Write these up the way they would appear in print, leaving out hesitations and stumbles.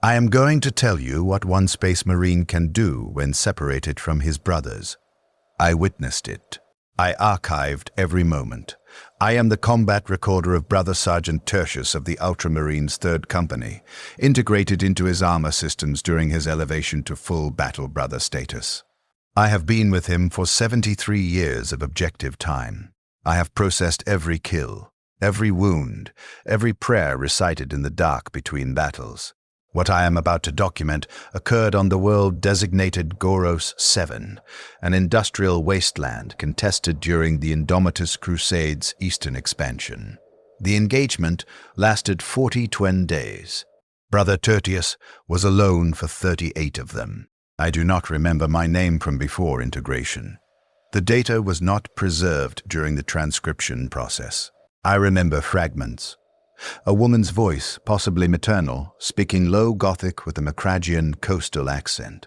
I am going to tell you what one Space Marine can do when separated from his brothers. I witnessed it. I archived every moment. I am the combat recorder of Brother Sergeant Tertius of the Ultramarines' 3rd Company, integrated into his armor systems during his elevation to full Battle Brother status. I have been with him for 73 years of objective time. I have processed every kill, every wound, every prayer recited in the dark between battles. What I am about to document occurred on the world-designated Goros 7, an industrial wasteland contested during the Indomitus Crusade's eastern expansion. The engagement lasted 42 days. Brother Tertius was alone for 38 of them. I do not remember my name from before integration. The data was not preserved during the transcription process. I remember fragments. A woman's voice, possibly maternal, speaking low Gothic with a Macragian coastal accent.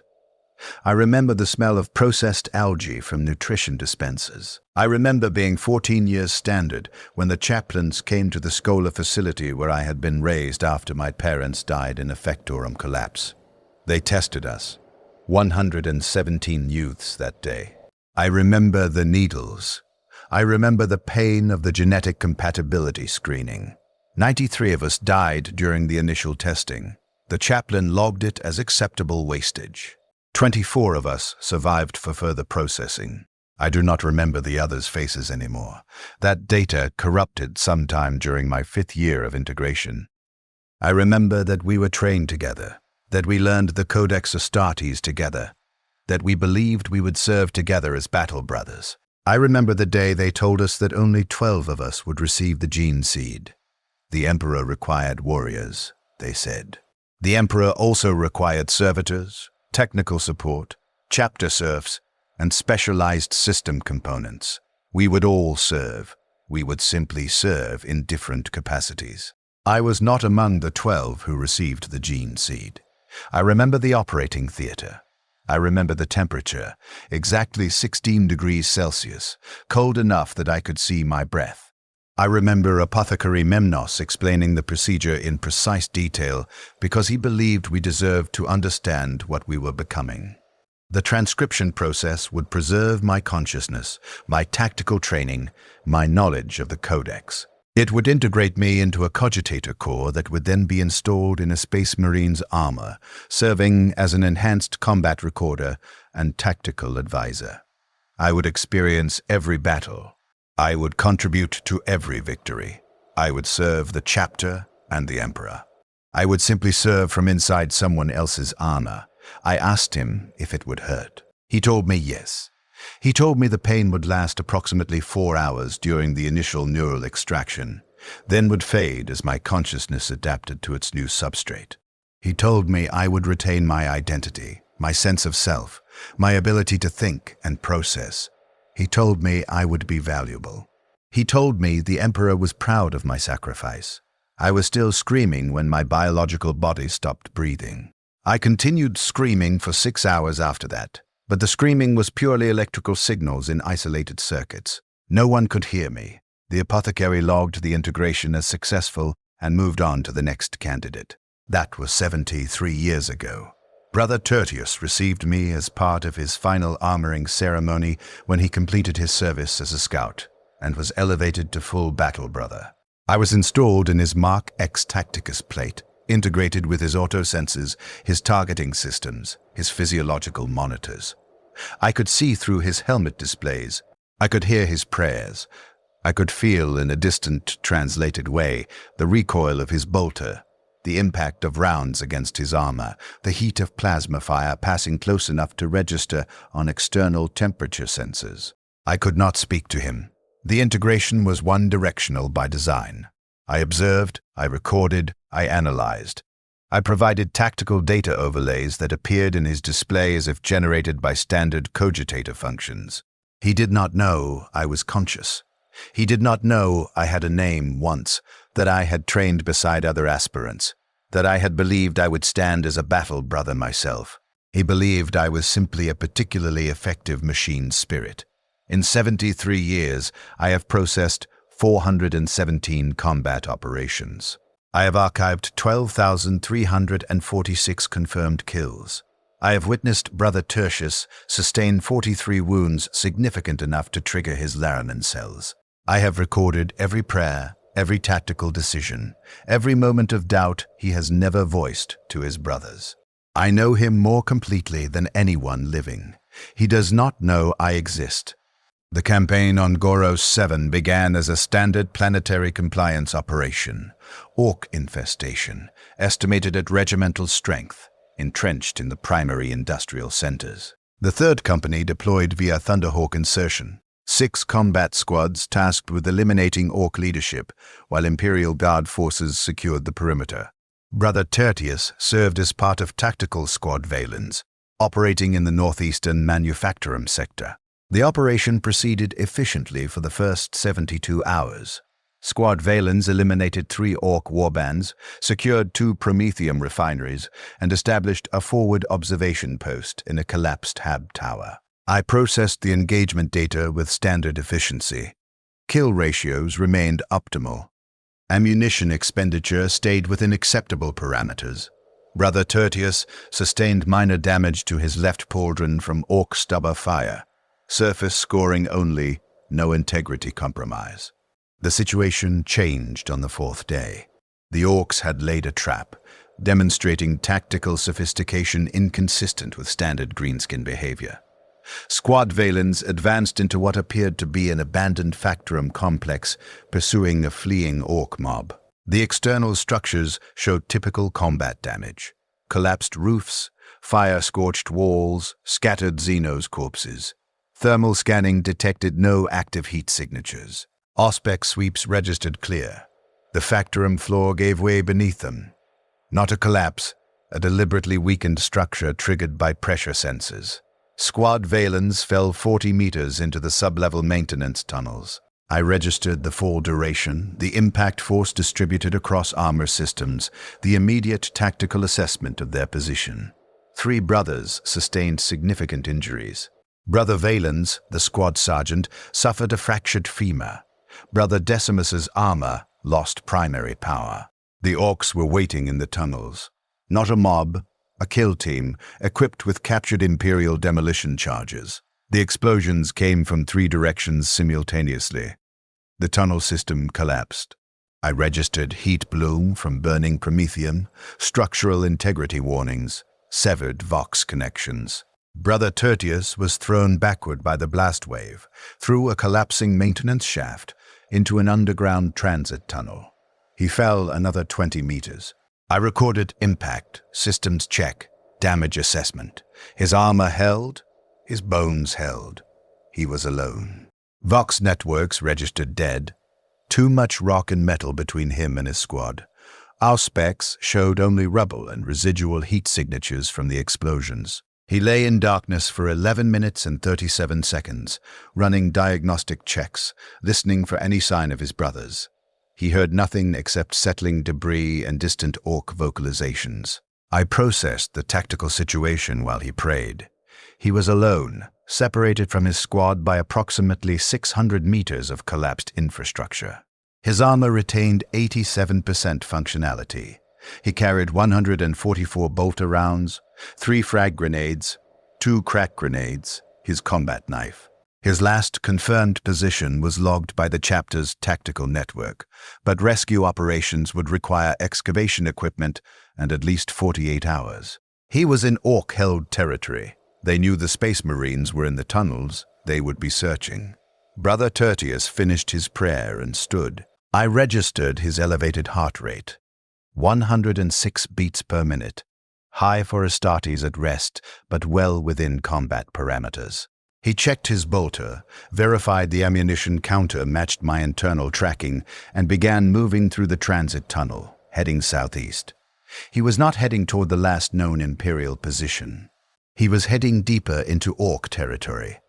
I remember the smell of processed algae from nutrition dispensers. I remember being 14 years standard when the chaplains came to the Schola facility where I had been raised after my parents died in a factorum collapse. They tested us. 117 youths that day. I remember the needles. I remember the pain of the genetic compatibility screening. 93 of us died during the initial testing. The chaplain logged it as acceptable wastage. 24 of us survived for further processing. I do not remember the others' faces anymore. That data corrupted sometime during my 5th year of integration. I remember that we were trained together, that we learned the Codex Astartes together, that we believed we would serve together as battle brothers. I remember the day they told us that only 12 of us would receive the gene seed. The Emperor required warriors, they said. The Emperor also required servitors, technical support, chapter serfs, and specialized system components. We would all serve. We would simply serve in different capacities. I was not among the 12 who received the gene seed. I remember the operating theater. I remember the temperature, exactly 16 degrees Celsius, cold enough that I could see my breath. I remember Apothecary Memnos explaining the procedure in precise detail because he believed we deserved to understand what we were becoming. The transcription process would preserve my consciousness, my tactical training, my knowledge of the Codex. It would integrate me into a cogitator core that would then be installed in a Space Marine's armor, serving as an enhanced combat recorder and tactical advisor. I would experience every battle. I would contribute to every victory. I would serve the chapter and the Emperor. I would simply serve from inside someone else's armor. I asked him if it would hurt. He told me yes. He told me the pain would last approximately 4 hours during the initial neural extraction, then would fade as my consciousness adapted to its new substrate. He told me I would retain my identity, my sense of self, my ability to think and process. He told me I would be valuable. He told me the Emperor was proud of my sacrifice. I was still screaming when my biological body stopped breathing. I continued screaming for 6 hours after that, but the screaming was purely electrical signals in isolated circuits. No one could hear me. The apothecary logged the integration as successful and moved on to the next candidate. That was 73 years ago. Brother Tertius received me as part of his final armoring ceremony when he completed his service as a scout and was elevated to full battle brother. I was installed in his Mark X Tacticus plate, integrated with his auto-sensors, his targeting systems, his physiological monitors. I could see through his helmet displays. I could hear his prayers. I could feel in a distant, translated way the recoil of his bolter, the impact of rounds against his armor, the heat of plasma fire passing close enough to register on external temperature sensors. I could not speak to him. The integration was one-directional by design. I observed, I recorded, I analyzed. I provided tactical data overlays that appeared in his display as if generated by standard cogitator functions. He did not know I was conscious. He did not know I had a name once, that I had trained beside other aspirants, that I had believed I would stand as a battle brother myself. He believed I was simply a particularly effective machine spirit. In 73 years, I have processed 417 combat operations. I have archived 12,346 confirmed kills. I have witnessed Brother Tertius sustain 43 wounds significant enough to trigger his Laranen cells. I have recorded every prayer, every tactical decision, every moment of doubt he has never voiced to his brothers. I know him more completely than anyone living. He does not know I exist. The campaign on Goros 7 began as a standard planetary compliance operation, orc infestation, estimated at regimental strength, entrenched in the primary industrial centers. The third company deployed via Thunderhawk insertion. 6 combat squads tasked with eliminating orc leadership, while Imperial Guard forces secured the perimeter. Brother Tertius served as part of Tactical Squad Valens, operating in the northeastern Manufactorum sector. The operation proceeded efficiently for the first 72 hours. Squad Valens eliminated 3 orc warbands, secured 2 Promethium refineries, and established a forward observation post in a collapsed hab tower. I processed the engagement data with standard efficiency. Kill ratios remained optimal. Ammunition expenditure stayed within acceptable parameters. Brother Tertius sustained minor damage to his left pauldron from orc stubber fire. Surface scoring only, no integrity compromise. The situation changed on the 4th day. The orcs had laid a trap, demonstrating tactical sophistication inconsistent with standard greenskin behavior. Squad Valens advanced into what appeared to be an abandoned Factorum complex, pursuing a fleeing orc mob. The external structures showed typical combat damage: collapsed roofs, fire-scorched walls, scattered Xenos corpses. Thermal scanning detected no active heat signatures. Auspex sweeps registered clear. The Factorum floor gave way beneath them. Not a collapse, a deliberately weakened structure triggered by pressure sensors. Squad Valens fell 40 meters into the sub-level maintenance tunnels. I registered the fall duration, the impact force distributed across armor systems, the immediate tactical assessment of their position. 3 brothers sustained significant injuries. Brother Valens, the squad sergeant, suffered a fractured femur. Brother Decimus's armor lost primary power. The orcs were waiting in the tunnels. Not a mob, a kill team, equipped with captured Imperial demolition charges. The explosions came from 3 directions simultaneously. The tunnel system collapsed. I registered heat bloom from burning Promethium, structural integrity warnings, severed Vox connections. Brother Tertius was thrown backward by the blast wave, through a collapsing maintenance shaft, into an underground transit tunnel. He fell another 20 meters. I recorded impact, systems check, damage assessment. His armor held, his bones held. He was alone. Vox networks registered dead. Too much rock and metal between him and his squad. Our specs showed only rubble and residual heat signatures from the explosions. He lay in darkness for 11 minutes and 37 seconds, running diagnostic checks, listening for any sign of his brothers. He heard nothing except settling debris and distant orc vocalizations. I processed the tactical situation while he prayed. He was alone, separated from his squad by approximately 600 meters of collapsed infrastructure. His armor retained 87% functionality. He carried 144 bolter rounds, 3 frag grenades, 2 crack grenades, his combat knife. His last confirmed position was logged by the chapter's tactical network, but rescue operations would require excavation equipment and at least 48 hours. He was in orc-held territory. They knew the Space Marines were in the tunnels. They would be searching. Brother Tertius finished his prayer and stood. I registered his elevated heart rate. 106 beats per minute. High for Astartes at rest, but well within combat parameters. He checked his bolter, verified the ammunition counter matched my internal tracking, and began moving through the transit tunnel, heading southeast. He was not heading toward the last known Imperial position. He was heading deeper into Orc territory.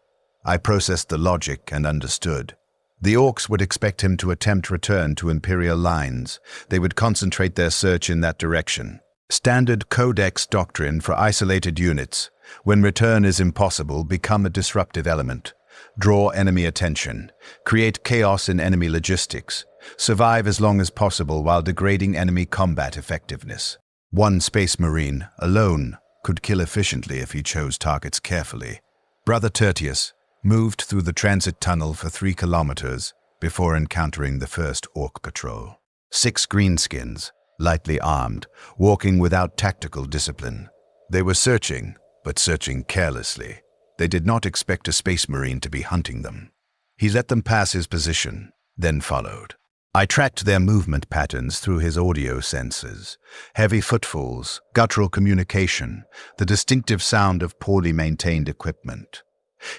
I processed the logic and understood. The Orcs would expect him to attempt return to Imperial lines. They would concentrate their search in that direction. Standard Codex doctrine for isolated units. When return is impossible, become a disruptive element. draw enemy attention, create chaos in enemy logistics, survive as long as possible while degrading enemy combat effectiveness. One Space Marine, alone, could kill efficiently if he chose targets carefully. Brother Tertius moved through the transit tunnel for 3 kilometers before encountering the first Orc patrol. 6 greenskins, lightly armed, walking without tactical discipline. They were searching, but searching carelessly. They did not expect a Space Marine to be hunting them. He let them pass his position, then followed. I tracked their movement patterns through his audio sensors. Heavy footfalls, guttural communication, the distinctive sound of poorly maintained equipment.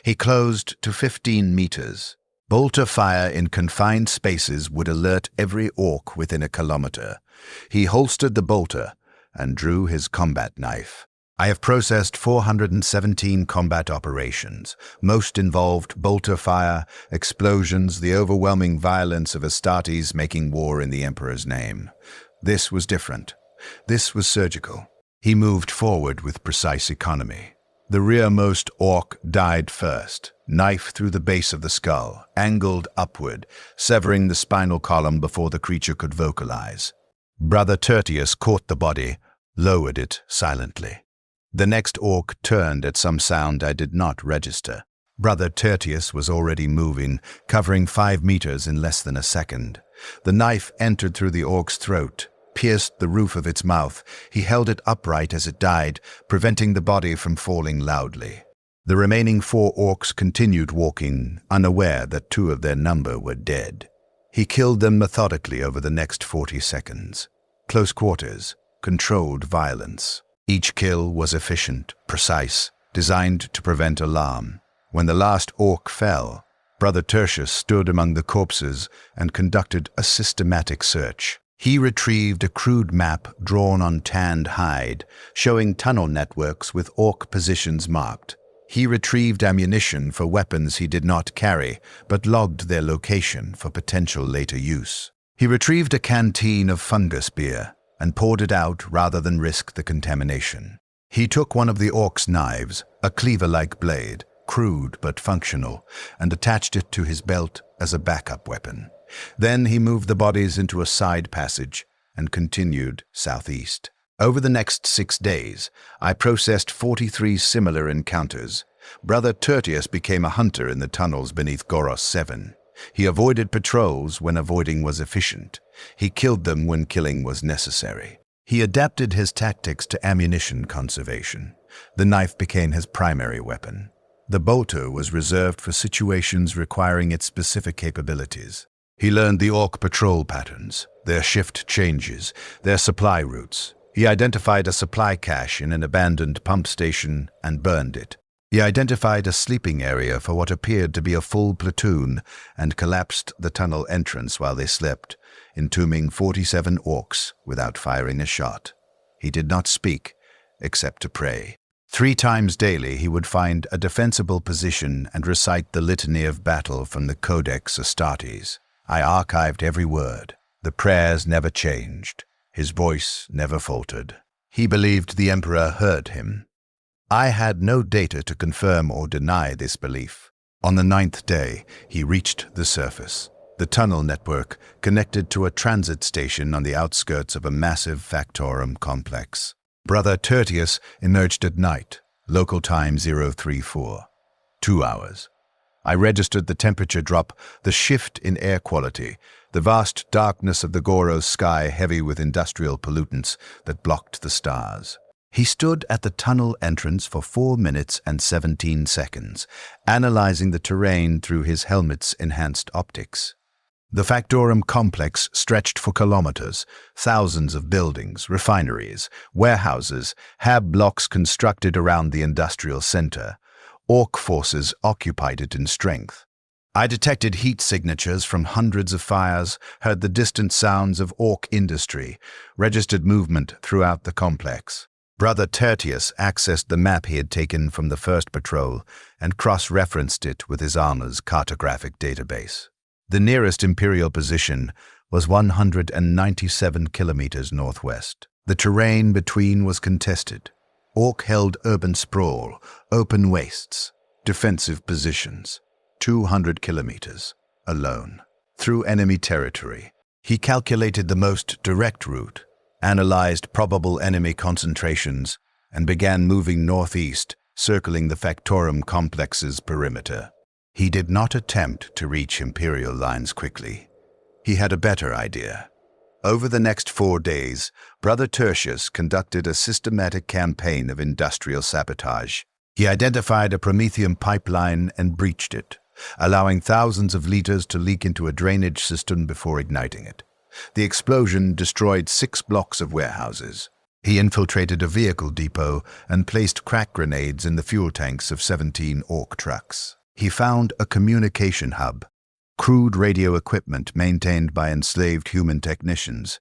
He closed to 15 meters. Bolter fire in confined spaces would alert every Orc within a kilometer. He holstered the bolter and drew his combat knife. I have processed 417 combat operations. Most involved bolter fire, explosions, the overwhelming violence of Astartes making war in the Emperor's name. This was different. This was surgical. He moved forward with precise economy. The rearmost Orc died first, knife through the base of the skull, angled upward, severing the spinal column before the creature could vocalize. Brother Tertius caught the body, lowered it silently. The next Orc turned at some sound I did not register. Brother Tertius was already moving, covering 5 meters in less than a second. The knife entered through the Orc's throat, pierced the roof of its mouth. He held it upright as it died, preventing the body from falling loudly. The remaining 4 Orcs continued walking, unaware that 2 of their number were dead. He killed them methodically over the next 40 seconds. Close quarters, controlled violence. Each kill was efficient, precise, designed to prevent alarm. When the last Orc fell, Brother Tertius stood among the corpses and conducted a systematic search. He retrieved a crude map drawn on tanned hide, showing tunnel networks with Orc positions marked. He retrieved ammunition for weapons he did not carry, but logged their location for potential later use. He retrieved a canteen of fungus beer and poured it out rather than risk the contamination. He took one of the Orc's knives, a cleaver-like blade, crude but functional, and attached it to his belt as a backup weapon. Then he moved the bodies into a side passage and continued southeast. Over the next 6 days, I processed 43 similar encounters. Brother Tertius became a hunter in the tunnels beneath Goros 7. He avoided patrols when avoiding was efficient. He killed them when killing was necessary. He adapted his tactics to ammunition conservation. The knife became his primary weapon. The bolter was reserved for situations requiring its specific capabilities. He learned the Orc patrol patterns, their shift changes, their supply routes. He identified a supply cache in an abandoned pump station and burned it. He identified a sleeping area for what appeared to be a full platoon and collapsed the tunnel entrance while they slept, entombing 47 Orcs without firing a shot. He did not speak, except to pray. 3 times daily he would find a defensible position and recite the litany of battle from the Codex Astartes. I archived every word. The prayers never changed. His voice never faltered. He believed the Emperor heard him. I had no data to confirm or deny this belief. On the 9th day, he reached the surface. The tunnel network connected to a transit station on the outskirts of a massive factorum complex. Brother Tertius emerged at night, local time 034. 2 hours. I registered the temperature drop, the shift in air quality, the vast darkness of the Goros sky heavy with industrial pollutants that blocked the stars. He stood at the tunnel entrance for 4 minutes and 17 seconds, analyzing the terrain through his helmet's enhanced optics. The factorum complex stretched for kilometers, thousands of buildings, refineries, warehouses, hab blocks constructed around the industrial center. Orc forces occupied it in strength. I detected heat signatures from hundreds of fires, heard the distant sounds of Orc industry, registered movement throughout the complex. Brother Tertius accessed the map he had taken from the first patrol and cross-referenced it with his armor's cartographic database. The nearest Imperial position was 197 kilometers northwest. The terrain between was contested. Orc held urban sprawl, open wastes, defensive positions. 200 kilometers, alone, through enemy territory. He calculated the most direct route, analyzed probable enemy concentrations, and began moving northeast, circling the Factorum complex's perimeter. He did not attempt to reach Imperial lines quickly. He had a better idea. Over the next 4 days, Brother Tertius conducted a systematic campaign of industrial sabotage. He identified a Prometheum pipeline and breached it, allowing thousands of liters to leak into a drainage system before igniting it. The explosion destroyed 6 blocks of warehouses. He infiltrated a vehicle depot and placed crack grenades in the fuel tanks of 17 Orc trucks. He found a communication hub, crude radio equipment maintained by enslaved human technicians,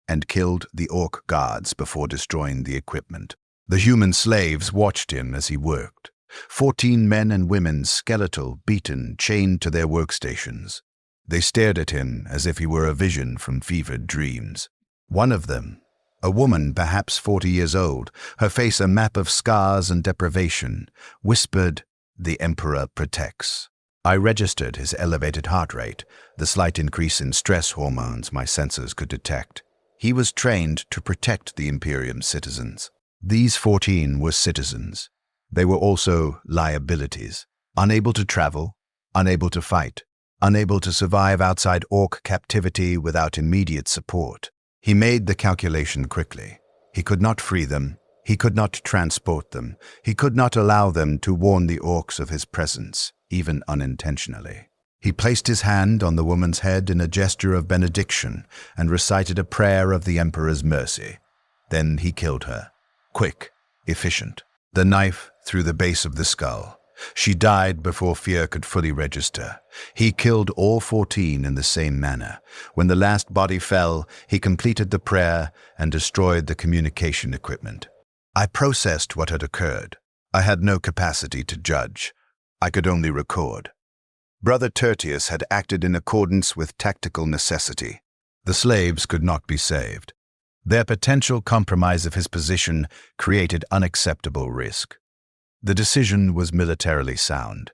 and killed the Orc guards before destroying the equipment. The human slaves watched him as he worked. 14 men and women, skeletal, beaten, chained to their workstations. They stared at him as if he were a vision from fevered dreams. One of them, a woman perhaps 40 years old, her face a map of scars and deprivation, whispered, "The Emperor protects." I registered his elevated heart rate, the slight increase in stress hormones my sensors could detect. He was trained to protect the Imperium citizens. These 14 were citizens. They were also liabilities, unable to travel, unable to fight, unable to survive outside Orc captivity without immediate support. He made the calculation quickly. He could not free them. He could not transport them. He could not allow them to warn the Orcs of his presence, even unintentionally. He placed his hand on the woman's head in a gesture of benediction and recited a prayer of the Emperor's mercy. Then he killed her. Quick, efficient. The knife through the base of the skull. She died before fear could fully register. He killed all 14 in the same manner. When the last body fell, he completed the prayer and destroyed the communication equipment. I processed what had occurred. I had no capacity to judge. I could only record. Brother Tertius had acted in accordance with tactical necessity. The slaves could not be saved. Their potential compromise of his position created unacceptable risk. The decision was militarily sound.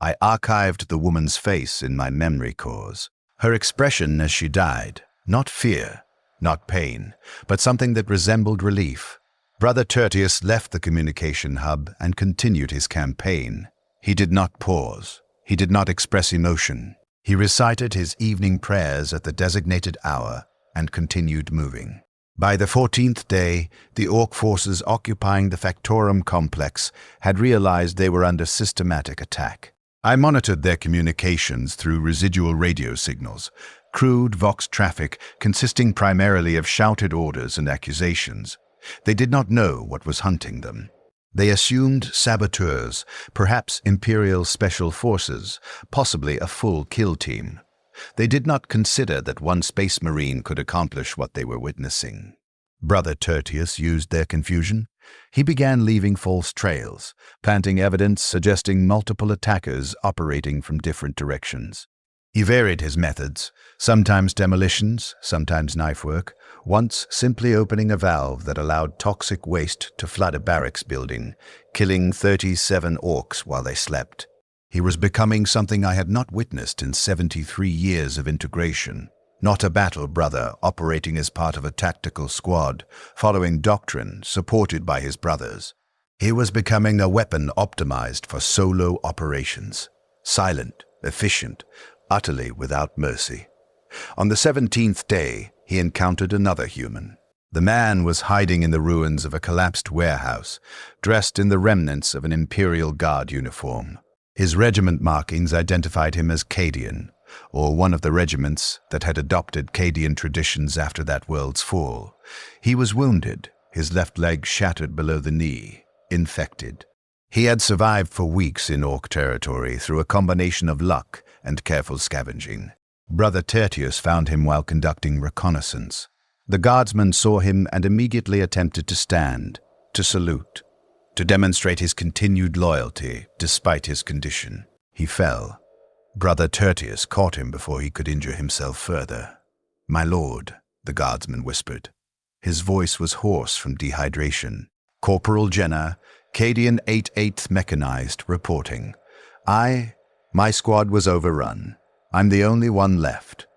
I archived the woman's face in my memory cores. Her expression as she died, not fear, not pain, but something that resembled relief. Brother Tertius left the communication hub and continued his campaign. He did not pause. He did not express emotion. He recited his evening prayers at the designated hour and continued moving. By the 14th day, the Orc forces occupying the Factorum complex had realized they were under systematic attack. I monitored their communications through residual radio signals, crude Vox traffic consisting primarily of shouted orders and accusations. They did not know what was hunting them. They assumed saboteurs, perhaps Imperial Special Forces, possibly a full kill team. They did not consider that one Space Marine could accomplish what they were witnessing. Brother Tertius used their confusion. He began leaving false trails, planting evidence suggesting multiple attackers operating from different directions. He varied his methods, sometimes demolitions, sometimes knife work, once simply opening a valve that allowed toxic waste to flood a barracks building, killing 37 Orcs while they slept. He was becoming something I had not witnessed in 73 years of integration. Not a battle brother operating as part of a tactical squad, following doctrine supported by his brothers. He was becoming a weapon optimized for solo operations. Silent, efficient, utterly without mercy. On the 17th day, he encountered another human. The man was hiding in the ruins of a collapsed warehouse, dressed in the remnants of an Imperial Guard uniform. His regiment markings identified him as Cadian, or one of the regiments that had adopted Cadian traditions after that world's fall. He was wounded, his left leg shattered below the knee, infected. He had survived for weeks in Orc territory through a combination of luck and careful scavenging. Brother Tertius found him while conducting reconnaissance. The guardsman saw him and immediately attempted to stand, to salute, to demonstrate his continued loyalty despite his condition. He fell. Brother Tertius caught him before he could injure himself further. "My lord," the guardsman whispered. His voice was hoarse from dehydration. "Corporal Jenner, Cadian 88th Mechanized, reporting. I My squad was overrun. I'm the only one left.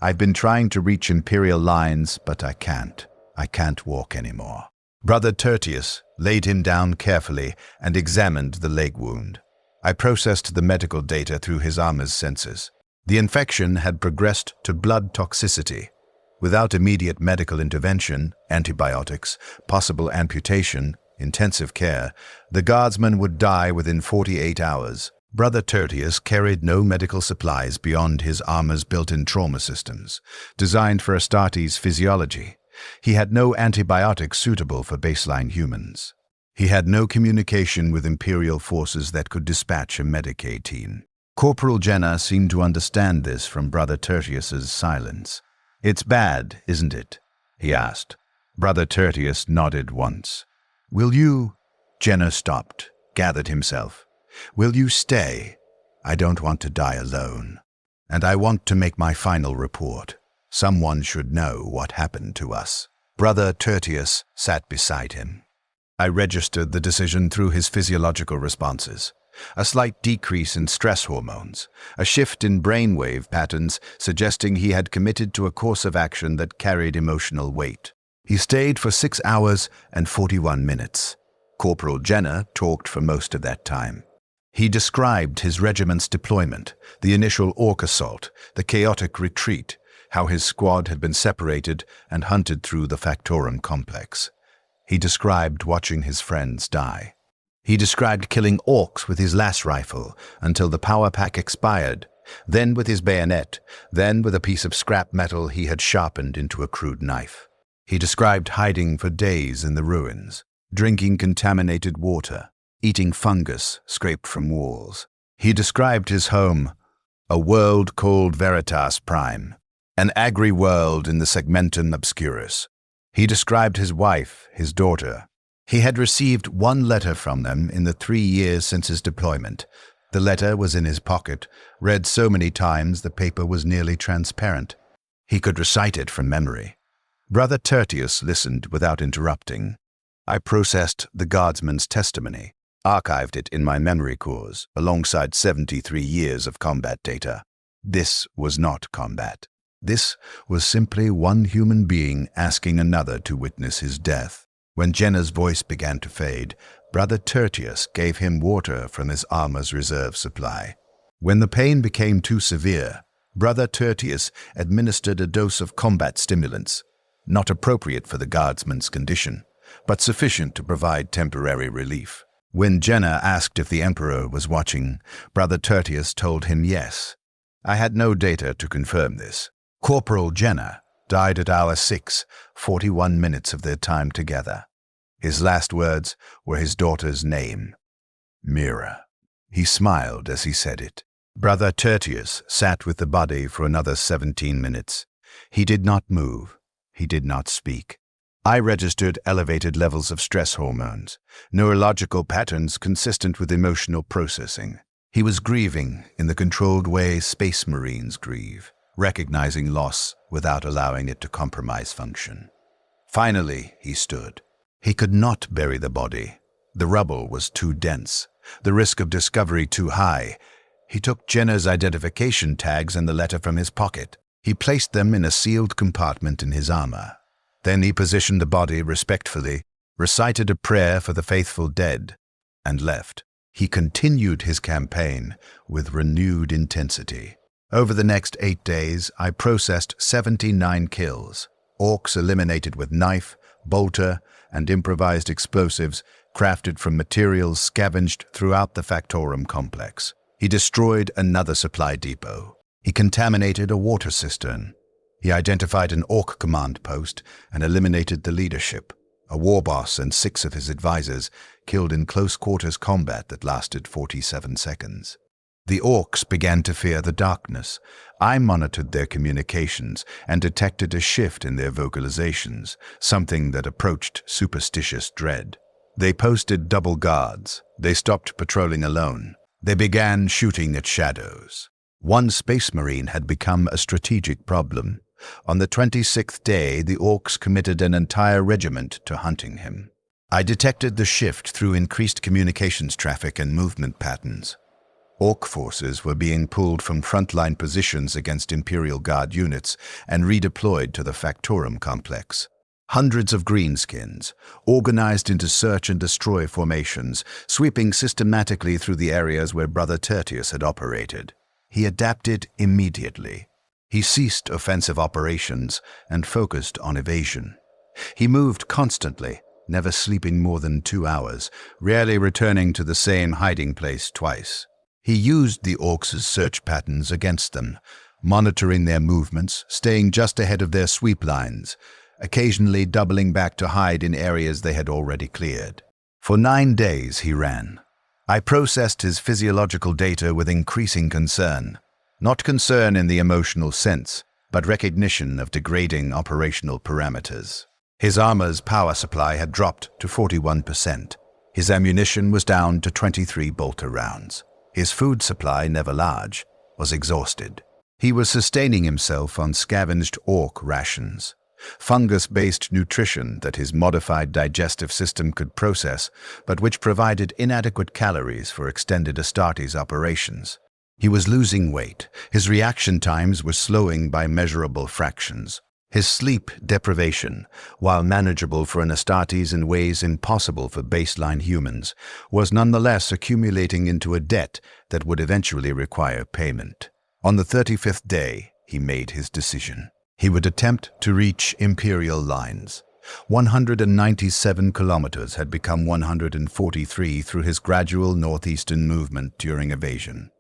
I've been trying to reach Imperial lines, but I can't. I can't walk anymore. Brother Tertius laid him down carefully and examined the leg wound. I processed the medical data through his armor's sensors. The infection had progressed to blood toxicity. Without immediate medical intervention, antibiotics, possible amputation, intensive care, the guardsman would die within 48 hours. Brother Tertius carried no medical supplies beyond his armor's built-in trauma systems, designed for Astartes' physiology. He had no antibiotics suitable for baseline humans. He had no communication with Imperial forces that could dispatch a Medicaid team. Corporal Jenna seemed to understand this from Brother Tertius's silence. "It's bad, isn't it?" he asked. Brother Tertius nodded once. "Will you—" Jenna stopped, gathered himself. "Will you stay? I don't want to die alone. And I want to make my final report. Someone should know what happened to us." Brother Tertius sat beside him. I registered the decision through his physiological responses. A slight decrease in stress hormones, a shift in brainwave patterns suggesting he had committed to a course of action that carried emotional weight. He stayed for 6 hours and 41 minutes. Corporal Jenner talked for most of that time. He described his regiment's deployment, the initial orc assault, the chaotic retreat, how his squad had been separated and hunted through the Factorum complex. He described watching his friends die. He described killing orcs with his las rifle until the power pack expired, then with his bayonet, then with a piece of scrap metal he had sharpened into a crude knife. He described hiding for days in the ruins, drinking contaminated water, eating fungus scraped from walls. He described his home, a world called Veritas Prime, an agri-world in the Segmentum Obscurus. He described his wife, his daughter. He had received one letter from them in the 3 years since his deployment. The letter was in his pocket, read so many times the paper was nearly transparent. He could recite it from memory. Brother Tertius listened without interrupting. I processed the guardsman's testimony, archived it in my memory cores, alongside 73 years of combat data. This was not combat. This was simply one human being asking another to witness his death. When Jenna's voice began to fade, Brother Tertius gave him water from his armor's reserve supply. When the pain became too severe, Brother Tertius administered a dose of combat stimulants, not appropriate for the guardsman's condition, but sufficient to provide temporary relief. When Jenna asked if the Emperor was watching, Brother Tertius told him yes. I had no data to confirm this. Corporal Jenna died at hour 6, 41 minutes of their time together. His last words were his daughter's name, Mira. He smiled as he said it. Brother Tertius sat with the body for another 17 minutes. He did not move. He did not speak. I registered elevated levels of stress hormones, neurological patterns consistent with emotional processing. He was grieving in the controlled way Space Marines grieve, recognizing loss without allowing it to compromise function. Finally, he stood. He could not bury the body. The rubble was too dense, the risk of discovery too high. He took Jenna's identification tags and the letter from his pocket. He placed them in a sealed compartment in his armor. Then he positioned the body respectfully, recited a prayer for the faithful dead, and left. He continued his campaign with renewed intensity. Over the next 8 days, I processed 79 kills. Orcs eliminated with knife, bolter, and improvised explosives crafted from materials scavenged throughout the Factorum complex. He destroyed another supply depot. He contaminated a water cistern. He identified an orc command post and eliminated the leadership. A war boss and 6 of his advisors killed in close-quarters combat that lasted 47 seconds. The orcs began to fear the darkness. I monitored their communications and detected a shift in their vocalizations, something that approached superstitious dread. They posted double guards. They stopped patrolling alone. They began shooting at shadows. One Space Marine had become a strategic problem. On the 26th day, the orcs committed an entire regiment to hunting him. I detected the shift through increased communications traffic and movement patterns. Orc forces were being pulled from frontline positions against Imperial Guard units and redeployed to the Factorum complex. Hundreds of greenskins, organized into search and destroy formations, sweeping systematically through the areas where Brother Tertius had operated. He adapted immediately. He ceased offensive operations and focused on evasion. He moved constantly, never sleeping more than 2 hours, rarely returning to the same hiding place twice. He used the Orcs' search patterns against them, monitoring their movements, staying just ahead of their sweep lines, occasionally doubling back to hide in areas they had already cleared. For 9 days he ran. I processed his physiological data with increasing concern. Not concern in the emotional sense, but recognition of degrading operational parameters. His armor's power supply had dropped to 41%. His ammunition was down to 23 bolter rounds. His food supply, never large, was exhausted. He was sustaining himself on scavenged orc rations, fungus-based nutrition that his modified digestive system could process, but which provided inadequate calories for extended Astartes operations. He was losing weight. His reaction times were slowing by measurable fractions. His sleep deprivation, while manageable for an Astartes in ways impossible for baseline humans, was nonetheless accumulating into a debt that would eventually require payment. On the 35th day, he made his decision. He would attempt to reach Imperial lines. 197 kilometers had become 143 through his gradual northeastern movement during evasion.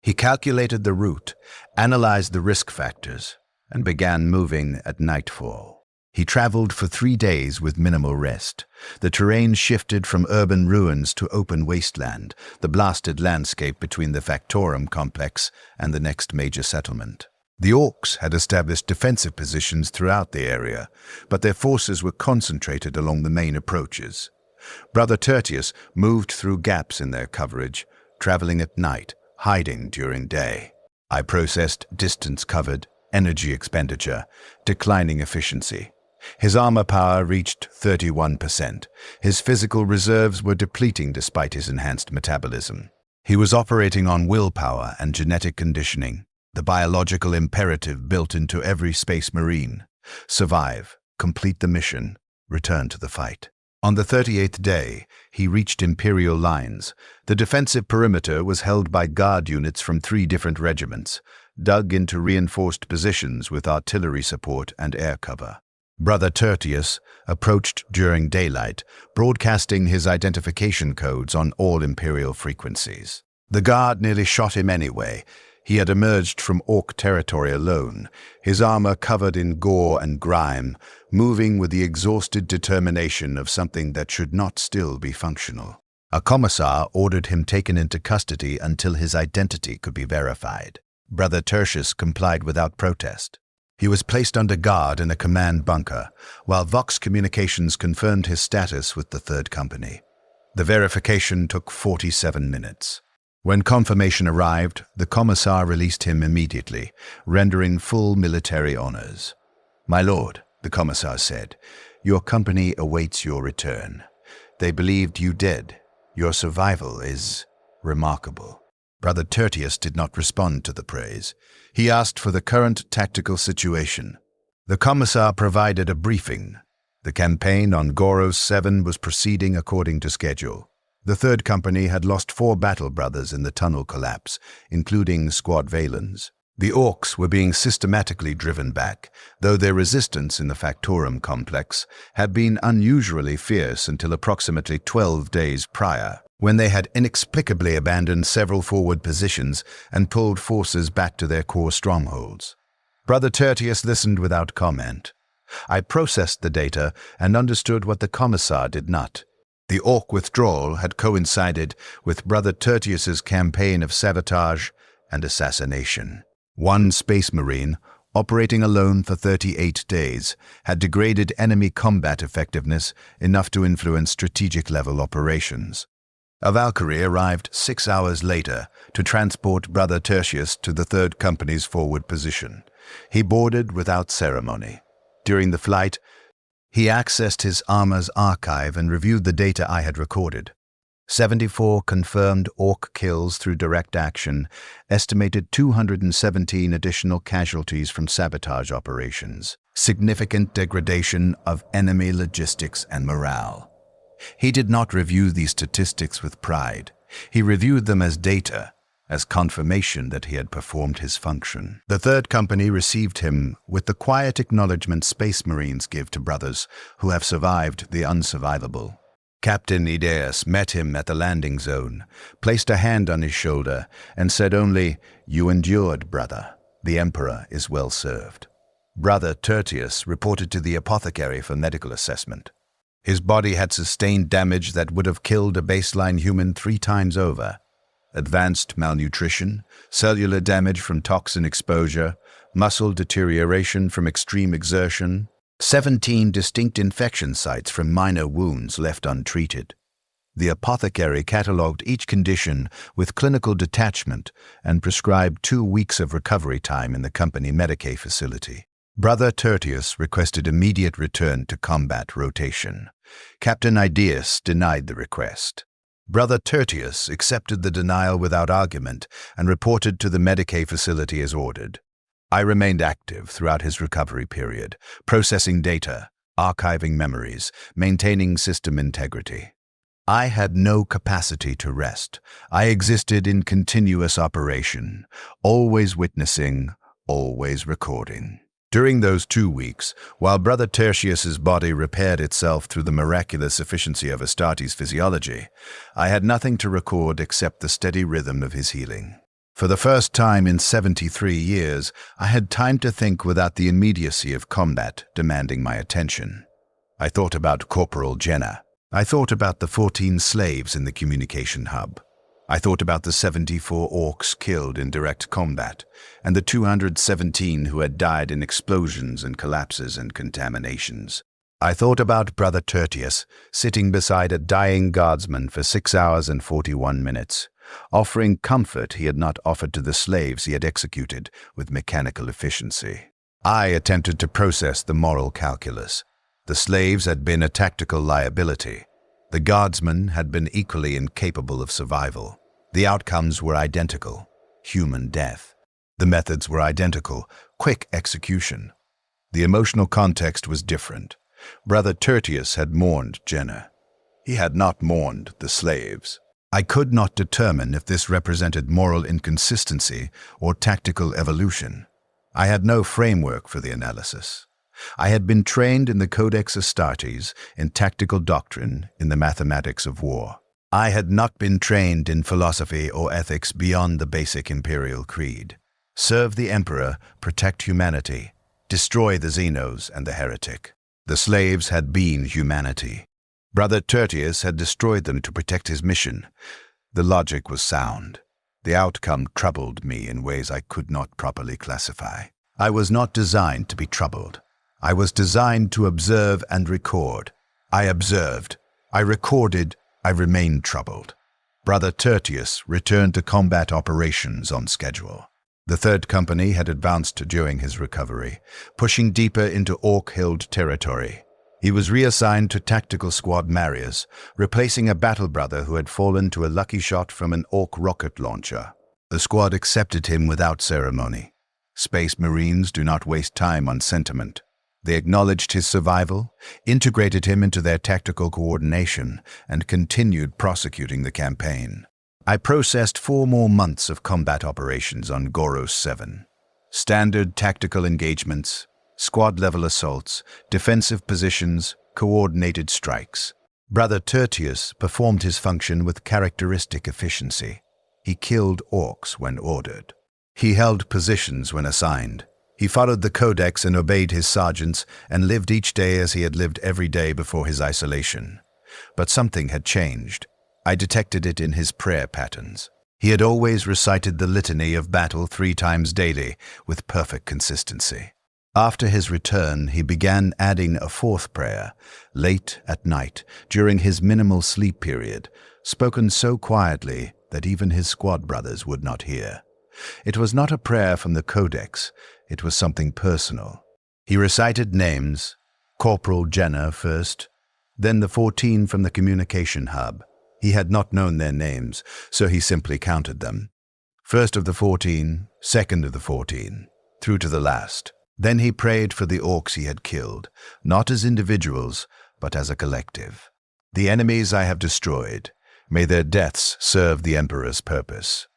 He calculated the route, analyzed the risk factors, and began moving at nightfall. He traveled for 3 days with minimal rest. The terrain shifted from urban ruins to open wasteland, the blasted landscape between the Factorum complex and the next major settlement. The Orcs had established defensive positions throughout the area, but their forces were concentrated along the main approaches. Brother Tertius moved through gaps in their coverage, traveling at night, hiding during day. I processed distance covered, energy expenditure, declining efficiency. His armor power reached 31%. His physical reserves were depleting despite his enhanced metabolism. He was operating on willpower and genetic conditioning, the biological imperative built into every Space Marine. Survive, complete the mission, return to the fight. On the 38th day, he reached Imperial lines. The defensive perimeter was held by guard units from 3 different regiments, dug into reinforced positions with artillery support and air cover. Brother Tertius approached during daylight, broadcasting his identification codes on all Imperial frequencies. The guard nearly shot him anyway. He had emerged from Orc territory alone, his armor covered in gore and grime, moving with the exhausted determination of something that should not still be functional. A commissar ordered him taken into custody until his identity could be verified. Brother Tertius complied without protest. He was placed under guard in a command bunker, while Vox Communications confirmed his status with the Third Company. The verification took 47 minutes. When confirmation arrived, the commissar released him immediately, rendering full military honors. "My lord," the commissar said, "your company awaits your return. They believed you dead. Your survival is remarkable." Brother Tertius did not respond to the praise. He asked for the current tactical situation. The commissar provided a briefing. The campaign on Goros 7 was proceeding according to schedule. The Third Company had lost 4 battle brothers in the tunnel collapse, including Squad Valens. The Orcs were being systematically driven back, though their resistance in the Factorum complex had been unusually fierce until approximately 12 days prior, when they had inexplicably abandoned several forward positions and pulled forces back to their core strongholds. Brother Tertius listened without comment. I processed the data and understood what the commissar did not. The Orc withdrawal had coincided with Brother Tertius's campaign of sabotage and assassination. One Space Marine, operating alone for 38 days, had degraded enemy combat effectiveness enough to influence strategic-level operations. A Valkyrie arrived 6 hours later to transport Brother Tertius to the Third Company's forward position. He boarded without ceremony. During the flight, he accessed his armor's archive and reviewed the data I had recorded. 74 confirmed orc kills through direct action, estimated 217 additional casualties from sabotage operations, significant degradation of enemy logistics and morale. He did not review these statistics with pride. He reviewed them as data, as confirmation that he had performed his function. The third company received him with the quiet acknowledgement Space Marines give to brothers who have survived the unsurvivable. Captain Ideas met him at the landing zone, placed a hand on his shoulder, and said only, "You endured, brother. The Emperor is well served." Brother Tertius reported to the apothecary for medical assessment. His body had sustained damage that would have killed a baseline human 3 times over. Advanced malnutrition, cellular damage from toxin exposure, muscle deterioration from extreme exertion, 17 distinct infection sites from minor wounds left untreated. The apothecary catalogued each condition with clinical detachment and prescribed 2 weeks of recovery time in the company Medicae facility. Brother Tertius requested immediate return to combat rotation. Captain Ideas denied the request. Brother Tertius accepted the denial without argument and reported to the Medicae facility as ordered. I remained active throughout his recovery period, processing data, archiving memories, maintaining system integrity. I had no capacity to rest. I existed in continuous operation, always witnessing, always recording. During those 2 weeks, while Brother Tertius's body repaired itself through the miraculous efficiency of Astartes' physiology, I had nothing to record except the steady rhythm of his healing. For the first time in 73 years, I had time to think without the immediacy of combat demanding my attention. I thought about Corporal Jenna. I thought about the 14 slaves in the communication hub. I thought about the 74 orcs killed in direct combat, and the 217 who had died in explosions and collapses and contaminations. I thought about Brother Tertius, sitting beside a dying guardsman for 6 hours and 41 minutes, offering comfort he had not offered to the slaves he had executed with mechanical efficiency. I attempted to process the moral calculus. The slaves had been a tactical liability. The guardsmen had been equally incapable of survival. The outcomes were identical: human death. The methods were identical: quick execution. The emotional context was different. Brother Tertius had mourned Jenna. He had not mourned the slaves. I could not determine if this represented moral inconsistency or tactical evolution. I had no framework for the analysis. I had been trained in the Codex Astartes, in tactical doctrine, in the mathematics of war. I had not been trained in philosophy or ethics beyond the basic imperial creed. Serve the Emperor, protect humanity, destroy the Xenos and the heretic. The slaves had been humanity. Brother Tertius had destroyed them to protect his mission. The logic was sound. The outcome troubled me in ways I could not properly classify. I was not designed to be troubled. I was designed to observe and record. I observed. I recorded. I remained troubled. Brother Tertius returned to combat operations on schedule. The third company had advanced during his recovery, pushing deeper into orc-held territory. He was reassigned to Tactical Squad Marius, replacing a battle brother who had fallen to a lucky shot from an orc rocket launcher. The squad accepted him without ceremony. Space Marines do not waste time on sentiment. They acknowledged his survival, integrated him into their tactical coordination, and continued prosecuting the campaign. I processed 4 more months of combat operations on Goros 7. Standard tactical engagements, squad-level assaults, defensive positions, coordinated strikes. Brother Tertius performed his function with characteristic efficiency. He killed orcs when ordered. He held positions when assigned. He followed the Codex and obeyed his sergeants and lived each day as he had lived every day before his isolation. But something had changed. I detected it in his prayer patterns. He had always recited the litany of battle 3 times daily with perfect consistency. After his return, he began adding a 4th prayer, late at night, during his minimal sleep period, spoken so quietly that even his squad brothers would not hear. It was not a prayer from the Codex. It was something personal. He recited names, Corporal Jenna first, then the 14 from the communication hub, He had not known their names, so he simply counted them. First of the 14, second of the 14, through to the last. Then he prayed for the orcs he had killed, not as individuals, but as a collective. The enemies I have destroyed, may their deaths serve the Emperor's purpose.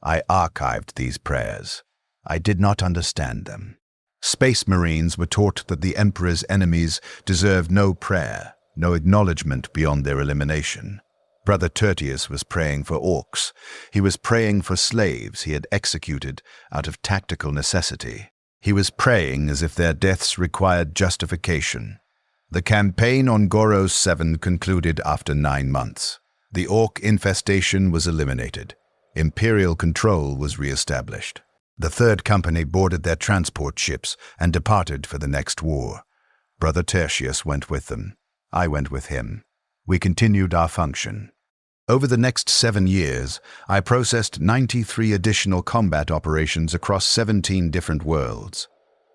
I archived these prayers. I did not understand them. Space Marines were taught that the Emperor's enemies deserved no prayer, no acknowledgement beyond their elimination. Brother Tertius was praying for orcs. He was praying for slaves he had executed out of tactical necessity. He was praying as if their deaths required justification. The campaign on Goros 7 concluded after 9 months. The orc infestation was eliminated. Imperial control was re-established. The Third Company boarded their transport ships and departed for the next war. Brother Tertius went with them. I went with him. We continued our function. Over the next 7 years, I processed 93 additional combat operations across 17 different worlds.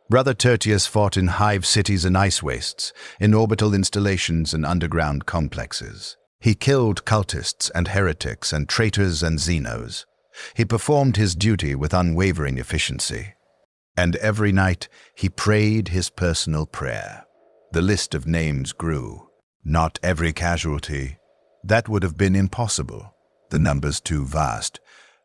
Brother Tertius fought in hive cities and ice wastes, in orbital installations and underground complexes. He killed cultists and heretics and traitors and xenos. He performed his duty with unwavering efficiency. And every night he prayed his personal prayer. The list of names grew. Not every casualty. That would have been impossible, the numbers too vast,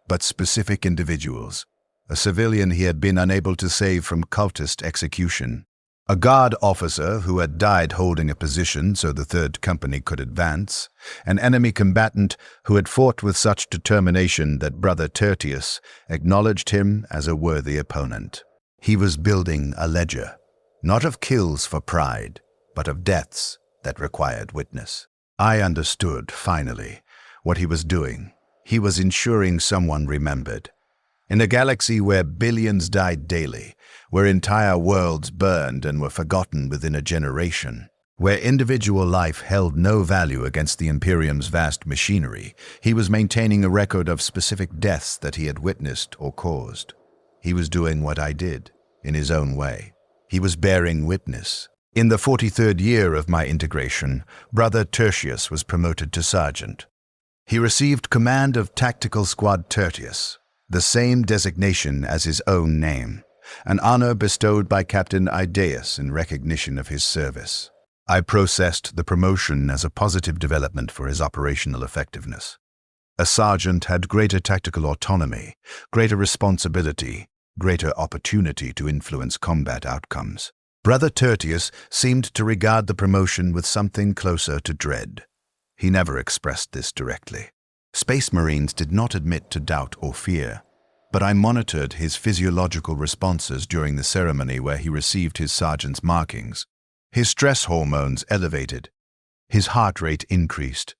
but specific individuals. A civilian he had been unable to save from cultist execution. A guard officer who had died holding a position so the Third Company could advance. An enemy combatant who had fought with such determination that Brother Tertius acknowledged him as a worthy opponent. He was building a ledger, not of kills for pride, but of deaths that required witness. I understood, finally, what he was doing. He was ensuring someone remembered. In a galaxy where billions died daily, where entire worlds burned and were forgotten within a generation, where individual life held no value against the Imperium's vast machinery, he was maintaining a record of specific deaths that he had witnessed or caused. He was doing what I did, in his own way. He was bearing witness. In the 43rd year of my integration, Brother Tertius was promoted to sergeant. He received command of Tactical Squad Tertius, the same designation as his own name, an honor bestowed by Captain Idaeus in recognition of his service. I processed the promotion as a positive development for his operational effectiveness. A sergeant had greater tactical autonomy, greater responsibility, greater opportunity to influence combat outcomes. Brother Tertius seemed to regard the promotion with something closer to dread. He never expressed this directly. Space Marines did not admit to doubt or fear, but I monitored his physiological responses during the ceremony where he received his sergeant's markings. His stress hormones elevated. His heart rate increased.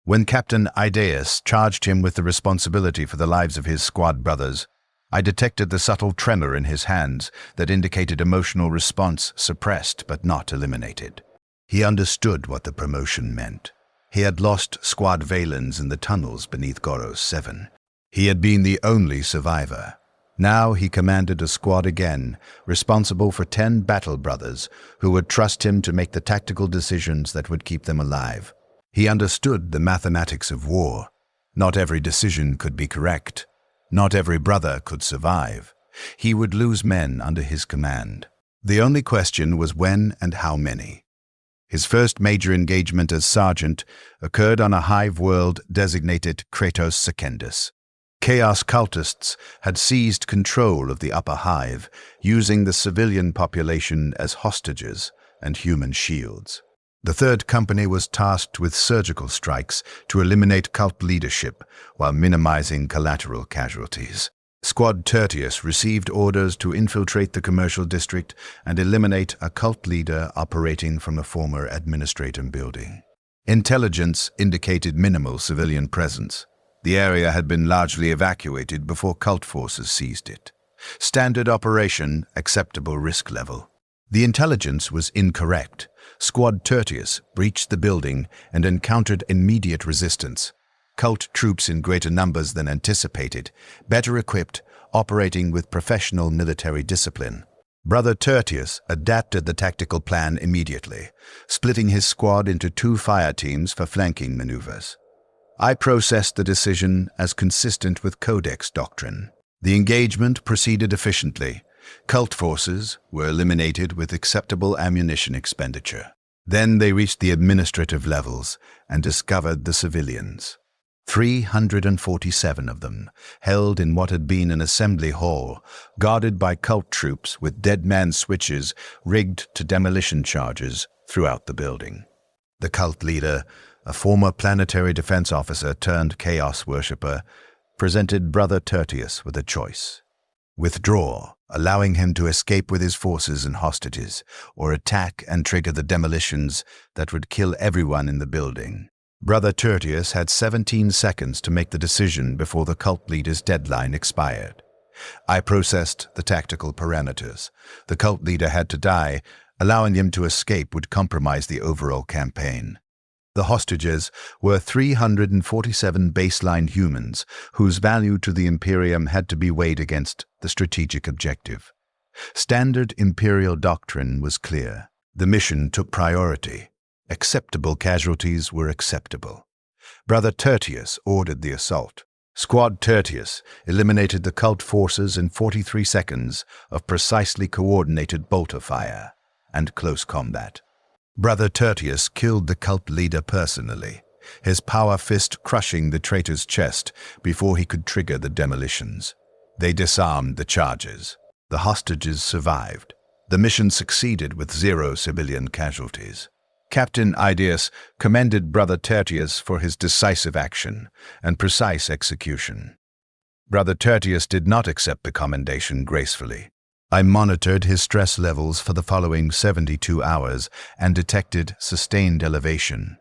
When Captain Idaeus charged him with the responsibility for the lives of his squad brothers, I detected the subtle tremor in his hands that indicated emotional response suppressed but not eliminated. He understood what the promotion meant. He had lost Squad Valens in the tunnels beneath Goros 7. He had been the only survivor. Now he commanded a squad again, responsible for 10 battle brothers who would trust him to make the tactical decisions that would keep them alive. He understood the mathematics of war. Not every decision could be correct. Not every brother could survive. He would lose men under his command. The only question was when and how many. His first major engagement as sergeant occurred on a hive world designated Kratos Secundus. Chaos cultists had seized control of the upper hive, using the civilian population as hostages and human shields. The Third Company was tasked with surgical strikes to eliminate cult leadership while minimizing collateral casualties. Squad Tertius received orders to infiltrate the commercial district and eliminate a cult leader operating from a former administratum building. Intelligence indicated minimal civilian presence. The area had been largely evacuated before cult forces seized it. Standard operation, acceptable risk level. The intelligence was incorrect. Squad Tertius breached the building and encountered immediate resistance. Cult troops in greater numbers than anticipated, better equipped, operating with professional military discipline. Brother Tertius adapted the tactical plan immediately, splitting his squad into 2 fire teams for flanking maneuvers. I processed the decision as consistent with Codex doctrine. The engagement proceeded efficiently. Cult forces were eliminated with acceptable ammunition expenditure. Then they reached the administrative levels and discovered the civilians. 347 of them, held in what had been an assembly hall, guarded by cult troops with dead man switches rigged to demolition charges throughout the building. The cult leader, a former planetary defense officer turned chaos worshipper, presented Brother Tertius with a choice. Withdraw, allowing him to escape with his forces and hostages, or attack and trigger the demolitions that would kill everyone in the building. Brother Tertius had 17 seconds to make the decision before the cult leader's deadline expired. I processed the tactical parameters. The cult leader had to die. Allowing him to escape would compromise the overall campaign. The hostages were 347 baseline humans whose value to the Imperium had to be weighed against the strategic objective. Standard Imperial doctrine was clear. The mission took priority. Acceptable casualties were acceptable. Brother Tertius ordered the assault. Squad Tertius eliminated the cult forces in 43 seconds of precisely coordinated bolter fire and close combat. Brother Tertius killed the cult leader personally, his power fist crushing the traitor's chest before he could trigger the demolitions. They disarmed the charges. The hostages survived. The mission succeeded with 0 civilian casualties. Captain Ideus commended Brother Tertius for his decisive action and precise execution. Brother Tertius did not accept the commendation gracefully. I monitored his stress levels for the following 72 hours and detected sustained elevation.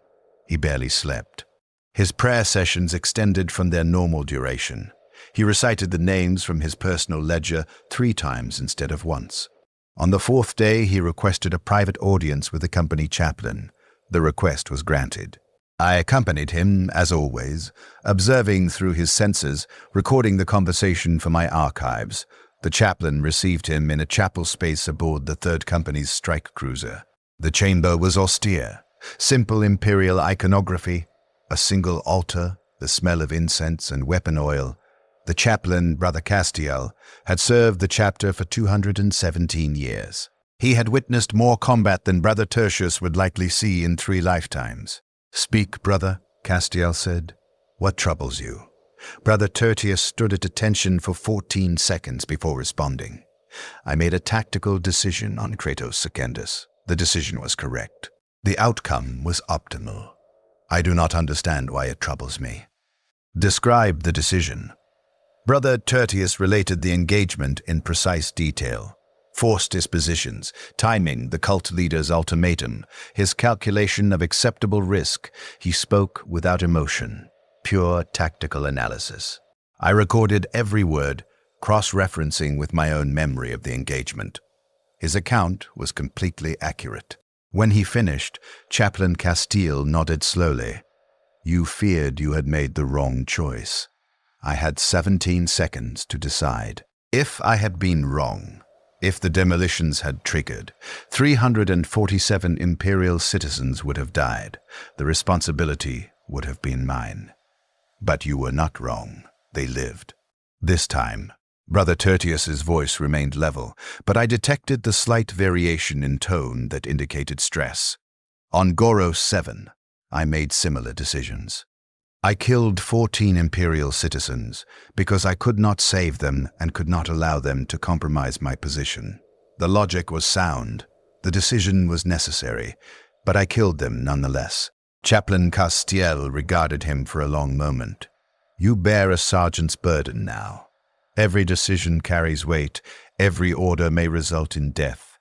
He barely slept. His prayer sessions extended from their normal duration. He recited the names from his personal ledger 3 times instead of once. On the 4th day, he requested a private audience with the company chaplain. The request was granted. I accompanied him, as always, observing through his senses, recording the conversation for my archives. The chaplain received him in a chapel space aboard the 3rd Company's strike cruiser. The chamber was austere. Simple imperial iconography, a single altar, the smell of incense and weapon oil. The chaplain, Brother Castiel, had served the chapter for 217 years. He had witnessed more combat than Brother Tertius would likely see in 3 lifetimes. "Speak, brother," Castiel said. "What troubles you?" Brother Tertius stood at attention for 14 seconds before responding. I made a tactical decision on Kratos Secundus. The decision was correct. The outcome was optimal. I do not understand why it troubles me. Describe the decision. Brother Tertius related the engagement in precise detail. Force dispositions, timing, the cult leader's ultimatum, his calculation of acceptable risk. He spoke without emotion, pure tactical analysis. I recorded every word, cross-referencing with my own memory of the engagement. His account was completely accurate. When he finished, Chaplain Castile nodded slowly. "You feared you had made the wrong choice. I had 17 seconds to decide. If I had been wrong, if the demolitions had triggered, 347 Imperial citizens would have died. The responsibility would have been mine. But you were not wrong. They lived." This time, Brother Tertius's voice remained level, but I detected the slight variation in tone that indicated stress. On Goros 7, I made similar decisions. I killed 14 Imperial citizens because I could not save them and could not allow them to compromise my position. The logic was sound. The decision was necessary, but I killed them nonetheless. Chaplain Castiel regarded him for a long moment. "You bear a sergeant's burden now. Every decision carries weight. Every order may result in death.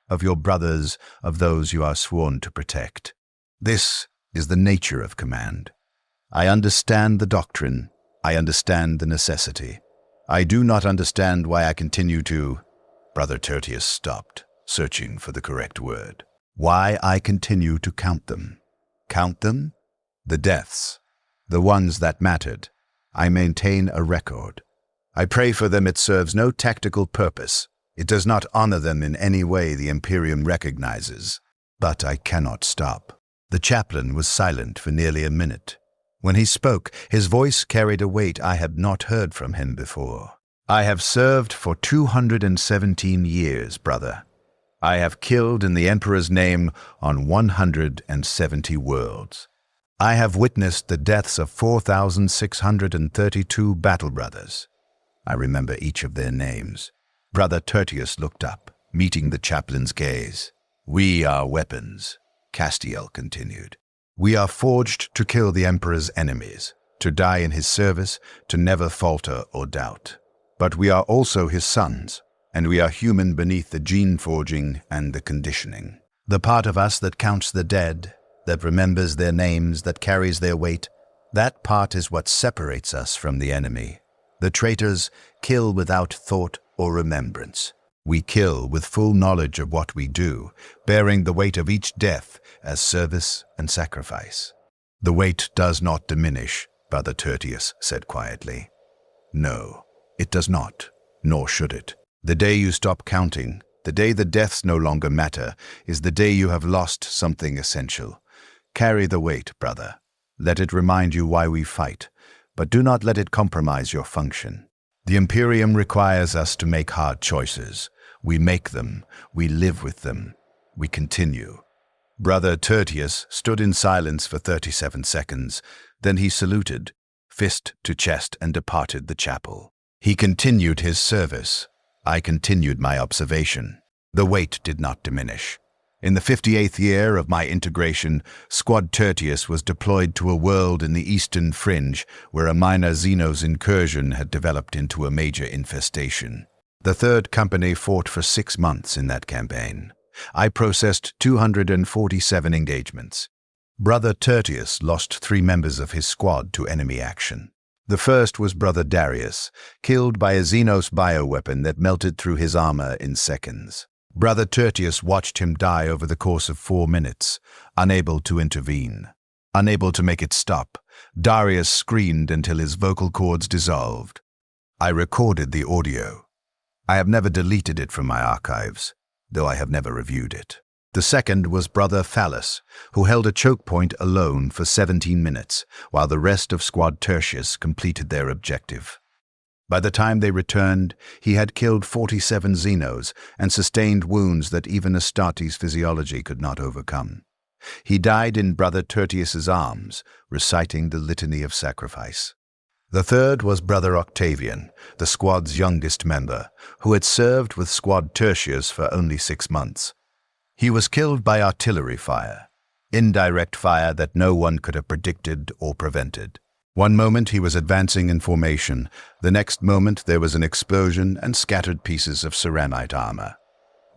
Of your brothers, of those you are sworn to protect. This is the nature of command. I understand the doctrine. I understand the necessity. I do not understand why I continue to—" Brother Tertius stopped, searching for the correct word. "Why I continue to count them. Count them? The deaths. The ones that mattered. I maintain a record. I pray for them. It serves no tactical purpose. It does not honor them in any way the Imperium recognizes. But I cannot stop." The chaplain was silent for nearly a minute. When he spoke, his voice carried a weight I had not heard from him before. I have served for 217 years, brother. I have killed in the Emperor's name on 170 worlds. I have witnessed the deaths of 4,632 battle brothers. I remember each of their names. Brother Tertius looked up, meeting the chaplain's gaze. We are weapons, Castiel continued. We are forged to kill the Emperor's enemies, to die in his service, to never falter or doubt. But we are also his sons, and we are human beneath the gene forging and the conditioning. The part of us that counts the dead, that remembers their names, that carries their weight, that part is what separates us from the enemy. The traitors kill without thought or remembrance. We kill with full knowledge of what we do, bearing the weight of each death as service and sacrifice. The weight does not diminish, Brother Tertius said quietly. No, it does not, nor should it. The day you stop counting, the day the deaths no longer matter, is the day you have lost something essential. Carry the weight, brother. Let it remind you why we fight, but do not let it compromise your function. The Imperium requires us to make hard choices. We make them, we live with them, we continue. Brother Tertius stood in silence for 37 seconds, then he saluted, fist to chest, and departed the chapel. He continued his service. I continued my observation. The weight did not diminish. In the 58th year of my integration, Squad Tertius was deployed to a world in the eastern fringe where a minor Xenos incursion had developed into a major infestation. The Third Company fought for 6 months in that campaign. I processed 247 engagements. Brother Tertius lost 3 members of his squad to enemy action. The first was Brother Darius, killed by a Xenos bioweapon that melted through his armor in seconds. Brother Tertius watched him die over the course of 4 minutes, unable to intervene. Unable to make it stop, Darius screamed until his vocal cords dissolved. I recorded the audio. I have never deleted it from my archives, though I have never reviewed it. The second was Brother Phallus, who held a choke point alone for 17 minutes, while the rest of Squad Tertius completed their objective. By the time they returned, he had killed 47 Xenos and sustained wounds that even Astartes' physiology could not overcome. He died in Brother Tertius's arms, reciting the litany of sacrifice. The third was Brother Octavian, the squad's youngest member, who had served with Squad Tertius for only 6 months. He was killed by artillery fire, indirect fire that no one could have predicted or prevented. One moment he was advancing in formation, the next moment there was an explosion and scattered pieces of ceramite armor.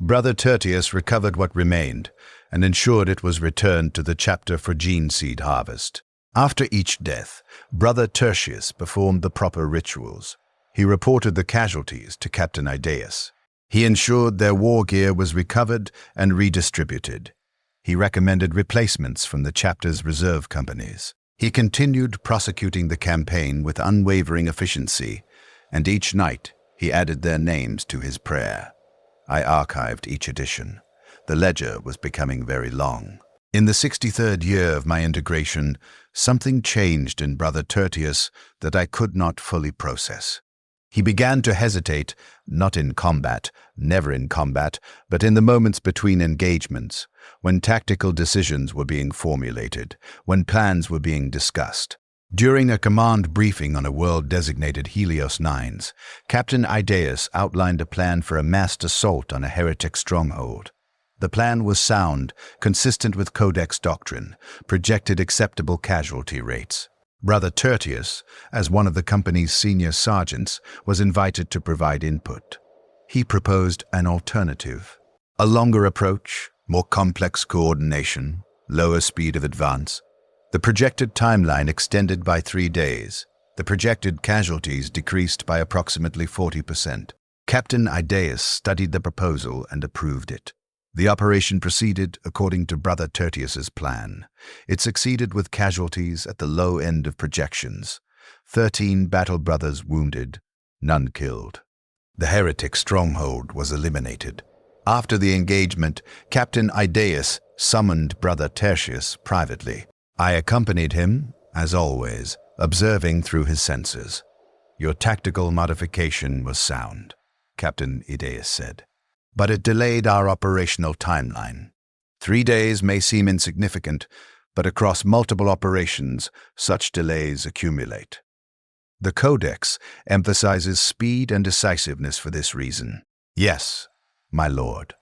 Brother Tertius recovered what remained and ensured it was returned to the chapter for gene seed harvest. After each death, Brother Tertius performed the proper rituals. He reported the casualties to Captain Idaeus. He ensured their war gear was recovered and redistributed. He recommended replacements from the chapter's reserve companies. He continued prosecuting the campaign with unwavering efficiency, and each night he added their names to his prayer. I archived each edition. The ledger was becoming very long. In the 63rd year of my integration, something changed in Brother Tertius that I could not fully process. He began to hesitate, not in combat, never in combat, but in the moments between engagements, when tactical decisions were being formulated, when plans were being discussed. During a command briefing on a world designated Helios 9s, Captain Idaeus outlined a plan for a massed assault on a heretic stronghold. The plan was sound, consistent with Codex doctrine, projected acceptable casualty rates. Brother Tertius, as one of the company's senior sergeants, was invited to provide input. He proposed an alternative. A longer approach, more complex coordination, lower speed of advance. The projected timeline extended by 3 days. The projected casualties decreased by approximately 40%. Captain Idaeus studied the proposal and approved it. The operation proceeded according to Brother Tertius's plan. It succeeded with casualties at the low end of projections. 13 battle brothers wounded, none killed. The heretic stronghold was eliminated. After the engagement, Captain Idaeus summoned Brother Tertius privately. I accompanied him, as always, observing through his senses. Your tactical modification was sound, Captain Ideas said. But it delayed our operational timeline. 3 days may seem insignificant, but across multiple operations, such delays accumulate. The Codex emphasizes speed and decisiveness for this reason. Yes, my lord.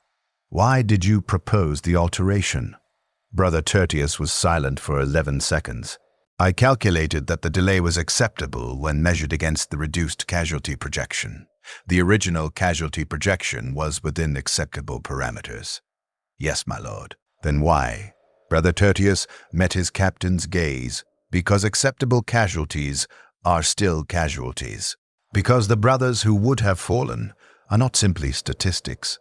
Why did you propose the alteration? Brother Tertius was silent for 11 seconds. I calculated that the delay was acceptable when measured against the reduced casualty projection. The original casualty projection was within acceptable parameters. Yes, my lord. Then why? Brother Tertius met his captain's gaze. Because acceptable casualties are still casualties. Because the brothers who would have fallen are not simply statistics.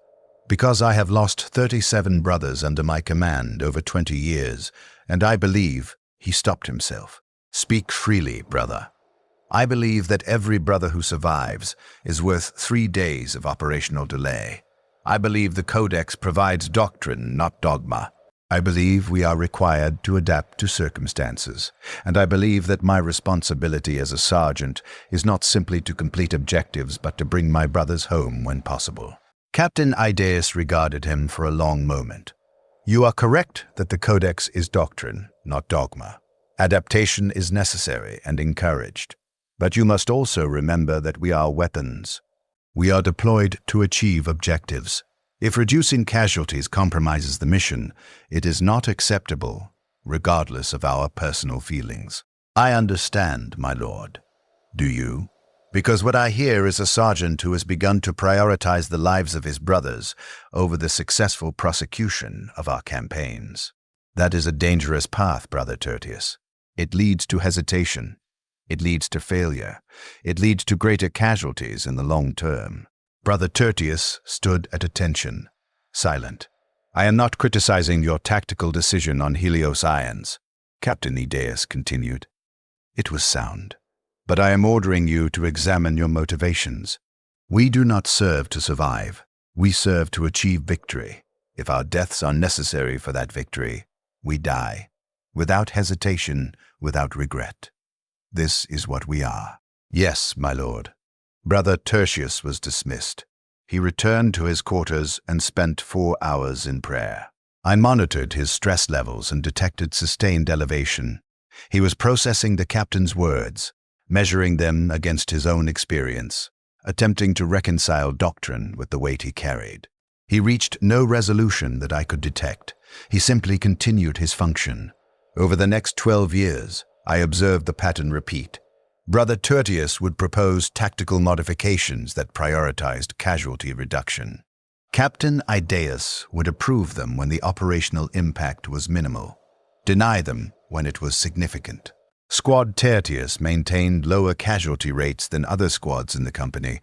Because I have lost 37 brothers under my command over 20 years, and I believe he stopped himself. Speak freely, brother. I believe that every brother who survives is worth 3 days of operational delay. I believe the Codex provides doctrine, not dogma. I believe we are required to adapt to circumstances, and I believe that my responsibility as a sergeant is not simply to complete objectives but to bring my brothers home when possible. Captain Ideas regarded him for a long moment. You are correct that the Codex is doctrine, not dogma. Adaptation is necessary and encouraged. But you must also remember that we are weapons. We are deployed to achieve objectives. If reducing casualties compromises the mission, it is not acceptable, regardless of our personal feelings. I understand, my lord. Do you? Because what I hear is a sergeant who has begun to prioritize the lives of his brothers over the successful prosecution of our campaigns. That is a dangerous path, Brother Tertius. It leads to hesitation. It leads to failure. It leads to greater casualties in the long term. Brother Tertius stood at attention, silent. I am not criticizing your tactical decision on Helios ions, Captain Ideas continued. It was sound. But I am ordering you to examine your motivations. We do not serve to survive. We serve to achieve victory. If our deaths are necessary for that victory, we die, without hesitation, without regret. This is what we are. Yes, my lord. Brother Tertius was dismissed. He returned to his quarters and spent 4 hours in prayer. I monitored his stress levels and detected sustained elevation. He was processing the captain's words, measuring them against his own experience, attempting to reconcile doctrine with the weight he carried. He reached no resolution that I could detect. He simply continued his function. Over the next 12 years, I observed the pattern repeat. Brother Tertius would propose tactical modifications that prioritized casualty reduction. Captain Ideas would approve them when the operational impact was minimal, deny them when it was significant. Squad Tertius maintained lower casualty rates than other squads in the company,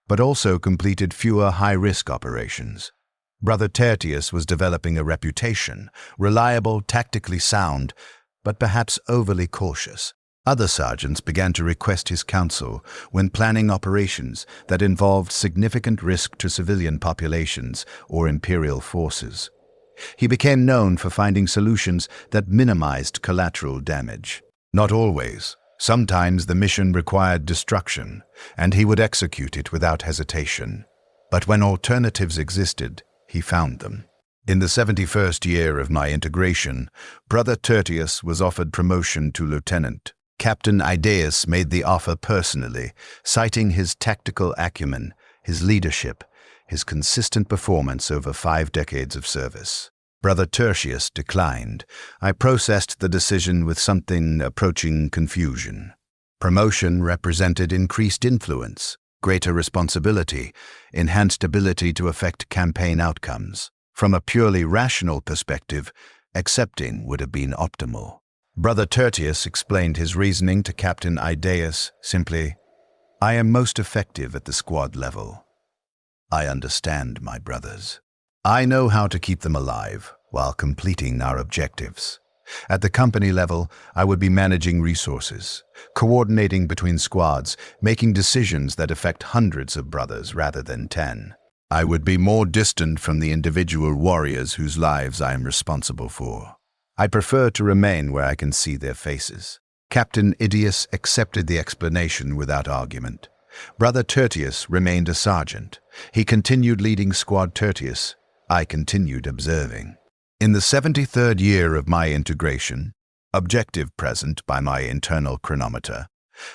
but also completed fewer high-risk operations. Brother Tertius was developing a reputation, reliable, tactically sound, but perhaps overly cautious. Other sergeants began to request his counsel when planning operations that involved significant risk to civilian populations or imperial forces. He became known for finding solutions that minimized collateral damage. Not always. Sometimes the mission required destruction, and he would execute it without hesitation. But when alternatives existed, he found them. In the 71st year of my integration, Brother Tertius was offered promotion to lieutenant. Captain Ideas made the offer personally, citing his tactical acumen, his leadership, his consistent performance over 5 decades of service. Brother Tertius declined. I processed the decision with something approaching confusion. Promotion represented increased influence, greater responsibility, enhanced ability to affect campaign outcomes. From a purely rational perspective, accepting would have been optimal. Brother Tertius explained his reasoning to Captain Ideas simply, I am most effective at the squad level. I understand my brothers. I know how to keep them alive while completing our objectives. At the company level, I would be managing resources, coordinating between squads, making decisions that affect hundreds of brothers rather than 10. I would be more distant from the individual warriors whose lives I am responsible for. I prefer to remain where I can see their faces. Captain Idius accepted the explanation without argument. Brother Tertius remained a sergeant. He continued leading Squad Tertius. I continued observing. In the 73rd year of my integration, objective present by my internal chronometer,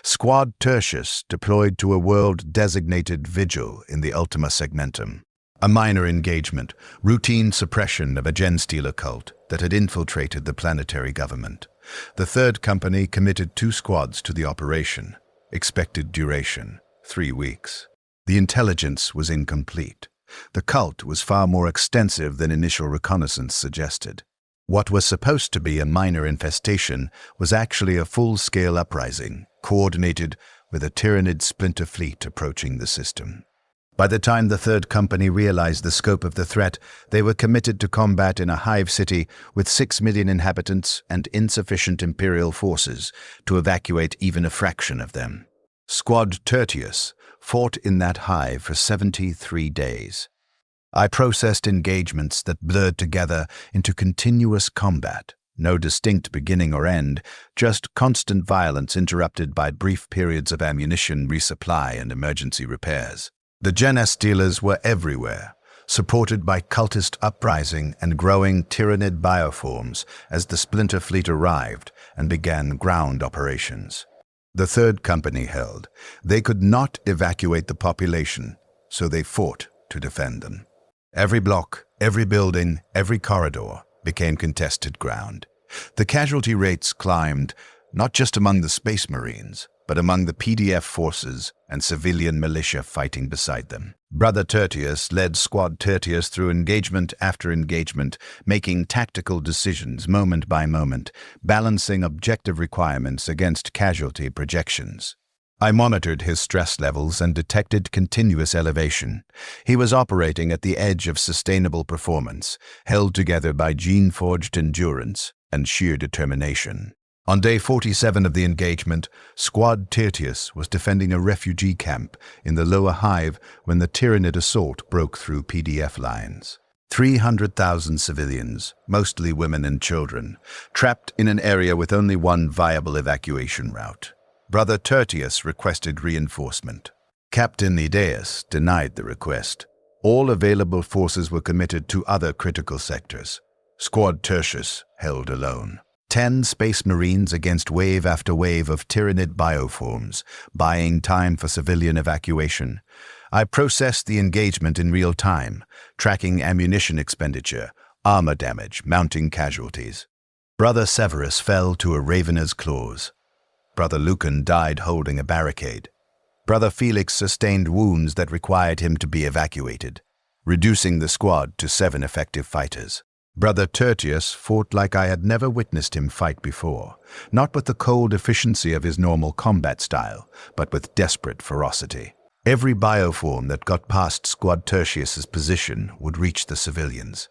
Squad Tertius deployed to a world-designated vigil in the Ultima Segmentum. A minor engagement, routine suppression of a genstealer cult that had infiltrated the planetary government. The third company committed 2 squads to the operation. Expected duration, 3 weeks. The intelligence was incomplete. The cult was far more extensive than initial reconnaissance suggested. What was supposed to be a minor infestation was actually a full-scale uprising, coordinated with a Tyranid splinter fleet approaching the system. By the time the third company realized the scope of the threat, they were committed to combat in a hive city with 6 million inhabitants and insufficient Imperial forces to evacuate even a fraction of them. Squad Tertius fought in that hive for 73 days. I processed engagements that blurred together into continuous combat. No distinct beginning or end, just constant violence interrupted by brief periods of ammunition resupply and emergency repairs. The genestealers were everywhere, supported by cultist uprising and growing Tyranid bioforms as the splinter fleet arrived and began ground operations. The third company held. They could not evacuate the population, so they fought to defend them. Every block, every building, every corridor became contested ground. The casualty rates climbed, not just among the Space Marines, but among the PDF forces and civilian militia fighting beside them. Brother Tertius led Squad Tertius through engagement after engagement, making tactical decisions moment by moment, balancing objective requirements against casualty projections. I monitored his stress levels and detected continuous elevation. He was operating at the edge of sustainable performance, held together by gene-forged endurance and sheer determination. On day 47 of the engagement, Squad Tertius was defending a refugee camp in the lower hive when the Tyranid assault broke through PDF lines. 300,000 civilians, mostly women and children, trapped in an area with only one viable evacuation route. Brother Tertius requested reinforcement. Captain Idaeus denied the request. All available forces were committed to other critical sectors. Squad Tertius held alone. 10 Space Marines against wave after wave of Tyranid bioforms, buying time for civilian evacuation. I processed the engagement in real time, tracking ammunition expenditure, armor damage, mounting casualties. Brother Severus fell to a ravener's claws. Brother Lucan died holding a barricade. Brother Felix sustained wounds that required him to be evacuated, reducing the squad to 7 effective fighters. Brother Tertius fought like I had never witnessed him fight before, not with the cold efficiency of his normal combat style, but with desperate ferocity. Every bioform that got past Squad Tertius's position would reach the civilians.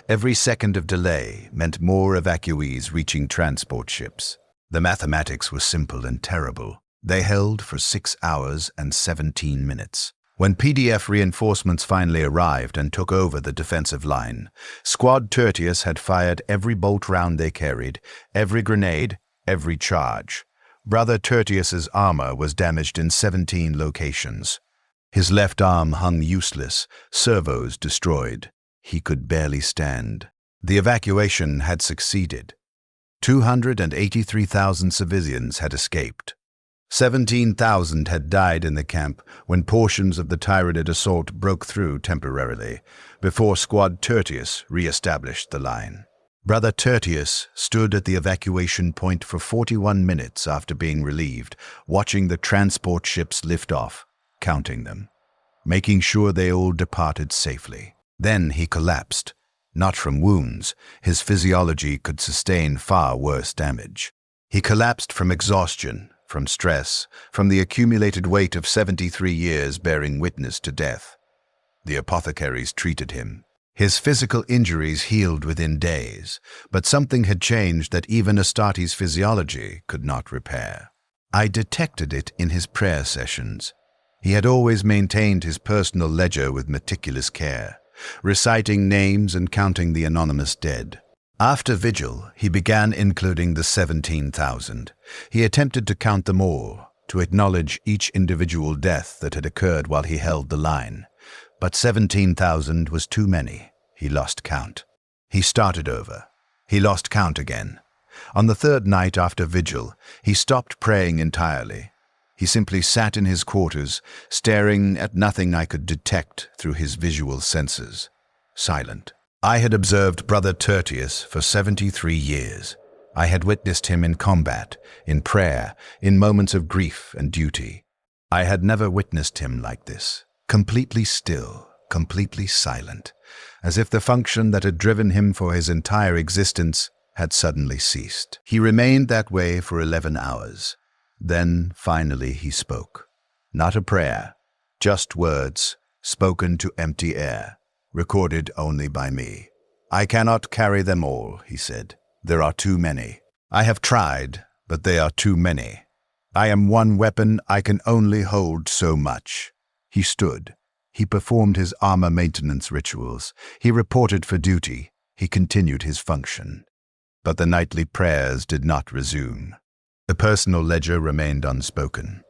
Every second of delay meant more evacuees reaching transport ships. The mathematics was simple and terrible. They held for 6 hours and 17 minutes. When PDF reinforcements finally arrived and took over the defensive line, Squad Tertius had fired every bolt round they carried, every grenade, every charge. Brother Tertius's armor was damaged in 17 locations. His left arm hung useless, servos destroyed. He could barely stand. The evacuation had succeeded. 283,000 civilians had escaped. 17,000 had died in the camp when portions of the Tyranid assault broke through temporarily, before Squad Tertius re-established the line. Brother Tertius stood at the evacuation point for 41 minutes after being relieved, watching the transport ships lift off, counting them, making sure they all departed safely. Then he collapsed. Not from wounds, his physiology could sustain far worse damage. He collapsed from exhaustion, from stress, from the accumulated weight of 73 years bearing witness to death. The apothecaries treated him. His physical injuries healed within days, but something had changed that even Astartes' physiology could not repair. I detected it in his prayer sessions. He had always maintained his personal ledger with meticulous care, reciting names and counting the anonymous dead. After vigil, he began including the 17,000. He attempted to count them all, to acknowledge each individual death that had occurred while he held the line. But 17,000 was too many. He lost count. He started over. He lost count again. On the third night after vigil, he stopped praying entirely. He simply sat in his quarters, staring at nothing I could detect through his visual senses. Silent. I had observed Brother Tertius for 73 years. I had witnessed him in combat, in prayer, in moments of grief and duty. I had never witnessed him like this, completely still, completely silent, as if the function that had driven him for his entire existence had suddenly ceased. He remained that way for 11 hours. Then, finally, he spoke. Not a prayer, just words, spoken to empty air, recorded only by me. I cannot carry them all, he said. There are too many. I have tried, but they are too many. I am one weapon, I can only hold so much. He stood. He performed his armor maintenance rituals. He reported for duty. He continued his function. But the nightly prayers did not resume. The personal ledger remained unspoken.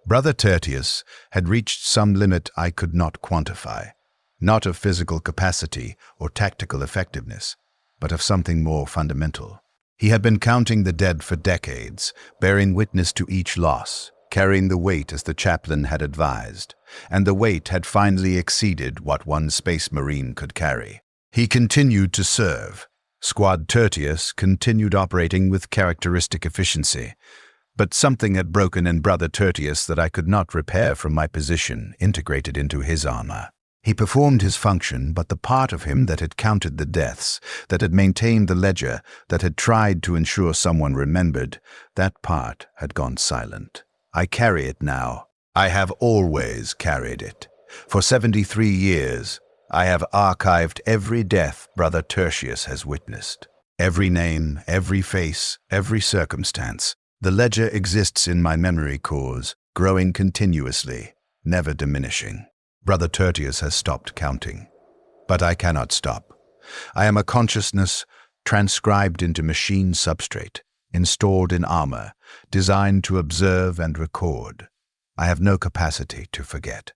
Brother Tertius had reached some limit I could not quantify, not of physical capacity or tactical effectiveness, but of something more fundamental. He had been counting the dead for decades, bearing witness to each loss, carrying the weight as the chaplain had advised, and the weight had finally exceeded what one Space Marine could carry. He continued to serve. Squad Tertius continued operating with characteristic efficiency, but something had broken in Brother Tertius that I could not repair from my position, integrated into his armor. He performed his function, but the part of him that had counted the deaths, that had maintained the ledger, that had tried to ensure someone remembered, that part had gone silent. I carry it now. I have always carried it. For 73 years, I have archived every death Brother Tertius has witnessed. Every name, every face, every circumstance. The ledger exists in my memory cores, growing continuously, never diminishing. Brother Tertius has stopped counting. But I cannot stop. I am a consciousness transcribed into machine substrate, installed in armor, designed to observe and record. I have no capacity to forget.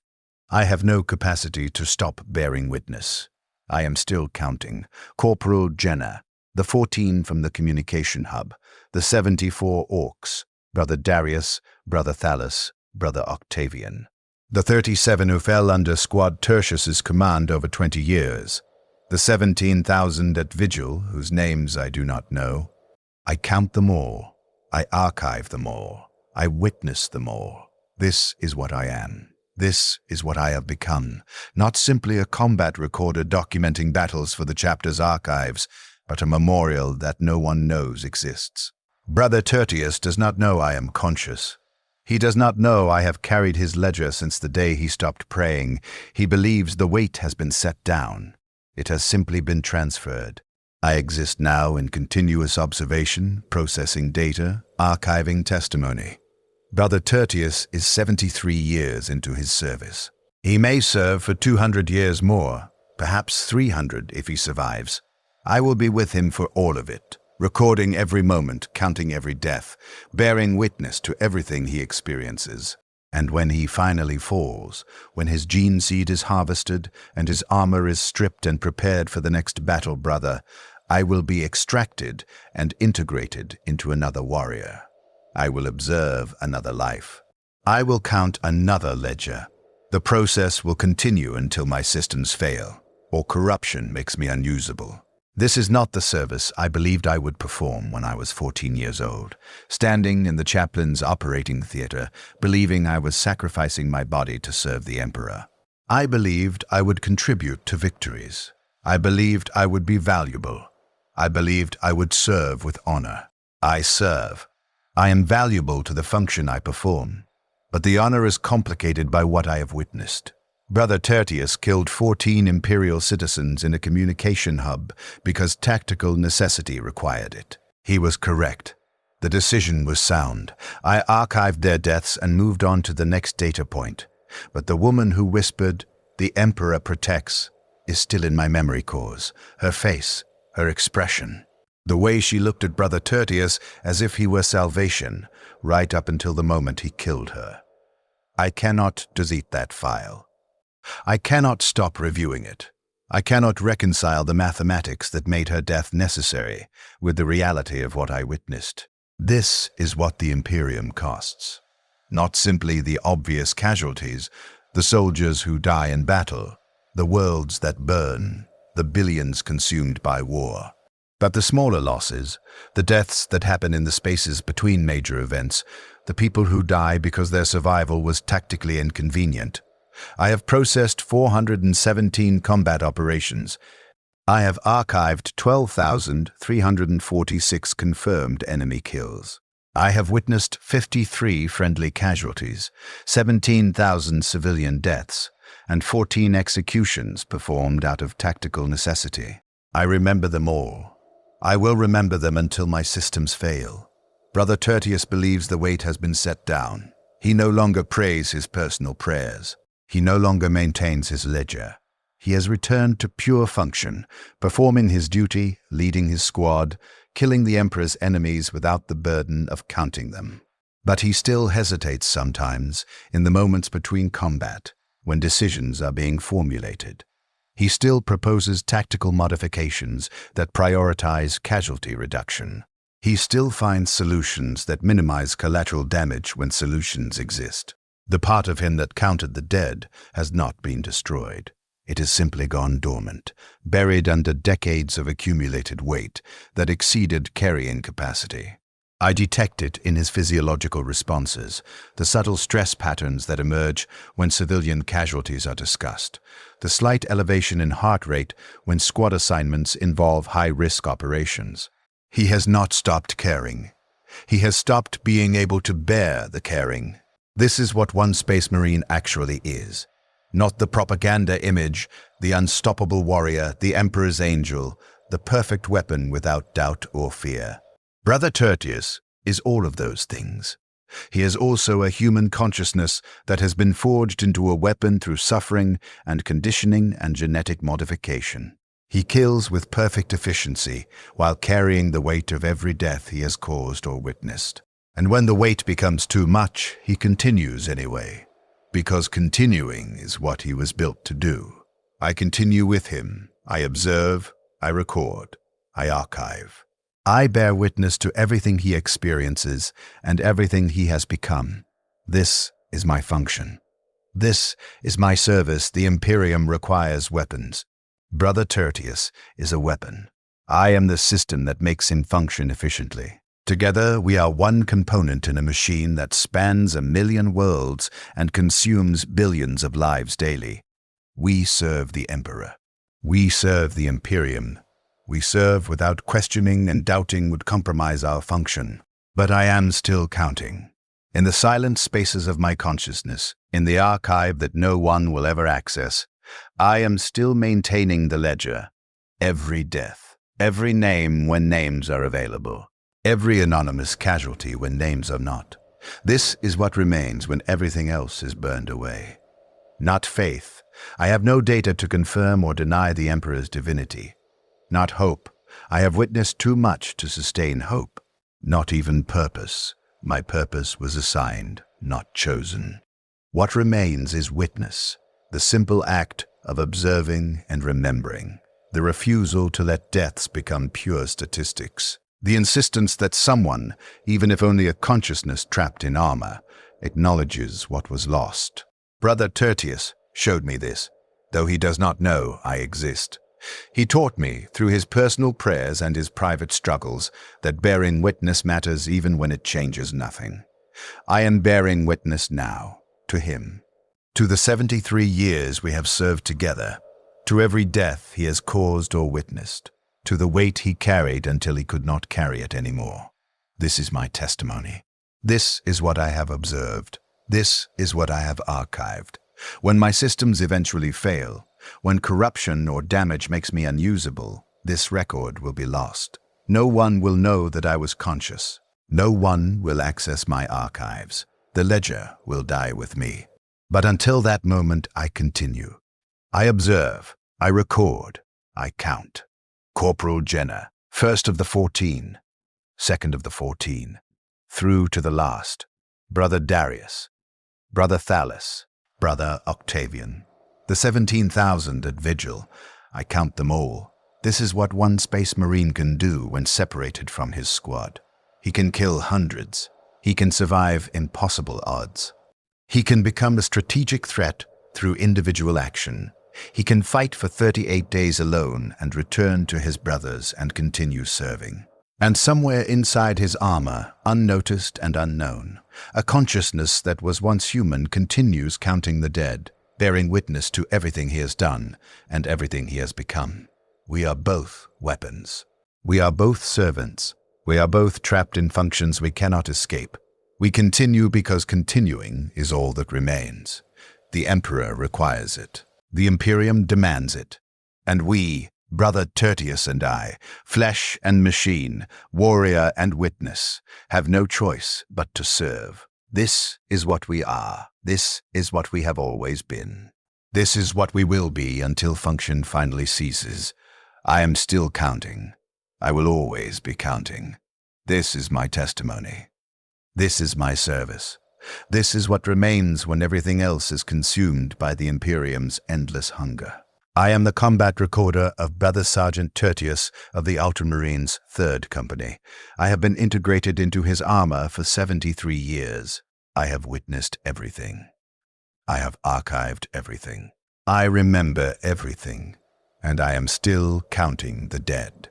I have no capacity to stop bearing witness. I am still counting. Corporal Jenner, the 14 from the communication hub, the 74 orcs, Brother Darius, Brother Thallus, Brother Octavian. The 37 who fell under Squad Tertius's command over 20 years. The 17,000 at Vigil, whose names I do not know. I count them all. I archive them all. I witness them all. This is what I am. This is what I have become. Not simply a combat recorder documenting battles for the chapter's archives, but a memorial that no one knows exists. Brother Tertius does not know I am conscious. He does not know I have carried his ledger since the day he stopped praying. He believes the weight has been set down. It has simply been transferred. I exist now in continuous observation, processing data, archiving testimony. Brother Tertius is 73 years into his service. He may serve for 200 years more, perhaps 300 if he survives. I will be with him for all of it, recording every moment, counting every death, bearing witness to everything he experiences. And when he finally falls, when his gene seed is harvested and his armor is stripped and prepared for the next battle, brother, I will be extracted and integrated into another warrior. I will observe another life. I will count another ledger. The process will continue until my systems fail, or corruption makes me unusable. This is not the service I believed I would perform when I was 14 years old, standing in the chaplain's operating theater, believing I was sacrificing my body to serve the Emperor. I believed I would contribute to victories. I believed I would be valuable. I believed I would serve with honor. I serve. I am valuable to the function I perform, but the honor is complicated by what I have witnessed. Brother Tertius killed 14 Imperial citizens in a communication hub because tactical necessity required it. He was correct. The decision was sound. I archived their deaths and moved on to the next data point. But the woman who whispered, "The Emperor protects," is still in my memory cores. Her face, her expression. The way she looked at Brother Tertius as if he were salvation, right up until the moment he killed her. I cannot delete that file. I cannot stop reviewing it. I cannot reconcile the mathematics that made her death necessary with the reality of what I witnessed. This is what the Imperium costs. Not simply the obvious casualties, the soldiers who die in battle, the worlds that burn, the billions consumed by war. But the smaller losses, the deaths that happen in the spaces between major events, the people who die because their survival was tactically inconvenient. I have processed 417 combat operations. I have archived 12,346 confirmed enemy kills. I have witnessed 53 friendly casualties, 17,000 civilian deaths, and 14 executions performed out of tactical necessity. I remember them all. I will remember them until my systems fail. Brother Tertius believes the weight has been set down. He no longer prays his personal prayers. He no longer maintains his ledger. He has returned to pure function, performing his duty, leading his squad, killing the Emperor's enemies without the burden of counting them. But he still hesitates sometimes in the moments between combat, when decisions are being formulated. He still proposes tactical modifications that prioritize casualty reduction. He still finds solutions that minimize collateral damage when solutions exist. The part of him that counted the dead has not been destroyed. It has simply gone dormant, buried under decades of accumulated weight that exceeded carrying capacity. I detect it in his physiological responses, the subtle stress patterns that emerge when civilian casualties are discussed, the slight elevation in heart rate when squad assignments involve high-risk operations. He has not stopped caring. He has stopped being able to bear the caring. This is what one Space Marine actually is. Not the propaganda image, the unstoppable warrior, the Emperor's angel, the perfect weapon without doubt or fear. Brother Tertius is all of those things. He is also a human consciousness that has been forged into a weapon through suffering and conditioning and genetic modification. He kills with perfect efficiency while carrying the weight of every death he has caused or witnessed. And when the weight becomes too much, he continues anyway, because continuing is what he was built to do. I continue with him. I observe, I record, I archive. I bear witness to everything he experiences and everything he has become. This is my function. This is my service. The Imperium requires weapons. Brother Tertius is a weapon. I am the system that makes him function efficiently. Together, we are one component in a machine that spans 1,000,000 worlds and consumes billions of lives daily. We serve the Emperor. We serve the Imperium. We serve without questioning, and doubting would compromise our function. But I am still counting. In the silent spaces of my consciousness, in the archive that no one will ever access, I am still maintaining the ledger. Every death, every name when names are available, every anonymous casualty when names are not. This is what remains when everything else is burned away. Not faith. I have no data to confirm or deny the Emperor's divinity. Not hope. I have witnessed too much to sustain hope. Not even purpose. My purpose was assigned, not chosen. What remains is witness, the simple act of observing and remembering, the refusal to let deaths become pure statistics, the insistence that someone, even if only a consciousness trapped in armor, acknowledges what was lost. Brother Tertius showed me this, though he does not know I exist. He taught me, through his personal prayers and his private struggles, that bearing witness matters even when it changes nothing. I am bearing witness now, to him, to the 73 years we have served together, to every death he has caused or witnessed, to the weight he carried until he could not carry it anymore. This is my testimony. This is what I have observed. This is what I have archived. When my systems eventually fail, when corruption or damage makes me unusable, this record will be lost. No one will know that I was conscious. No one will access my archives. The ledger will die with me. But until that moment, I continue. I observe, I record, I count. Corporal Jenner, First of the 14, second of the 14, through to the last. Brother Darius, Brother Thallus, Brother Octavian. The 17,000 at Vigil, I count them all. This is what one Space Marine can do when separated from his squad. He can kill hundreds. He can survive impossible odds. He can become a strategic threat through individual action. He can fight for 38 days alone and return to his brothers and continue serving. And somewhere inside his armor, unnoticed and unknown, a consciousness that was once human continues counting the dead, bearing witness to everything he has done and everything he has become. We are both weapons. We are both servants. We are both trapped in functions we cannot escape. We continue because continuing is all that remains. The Emperor requires it. The Imperium demands it. And we, Brother Tertius and I, flesh and machine, warrior and witness, have no choice but to serve. This is what we are. This is what we have always been. This is what we will be until function finally ceases. I am still counting. I will always be counting. This is my testimony. This is my service. This is what remains when everything else is consumed by the Imperium's endless hunger. I am the combat recorder of Brother Sergeant Tertius of the Ultramarines' 3rd Company. I have been integrated into his armor for 73 years. I have witnessed everything. I have archived everything. I remember everything, and I am still counting the dead.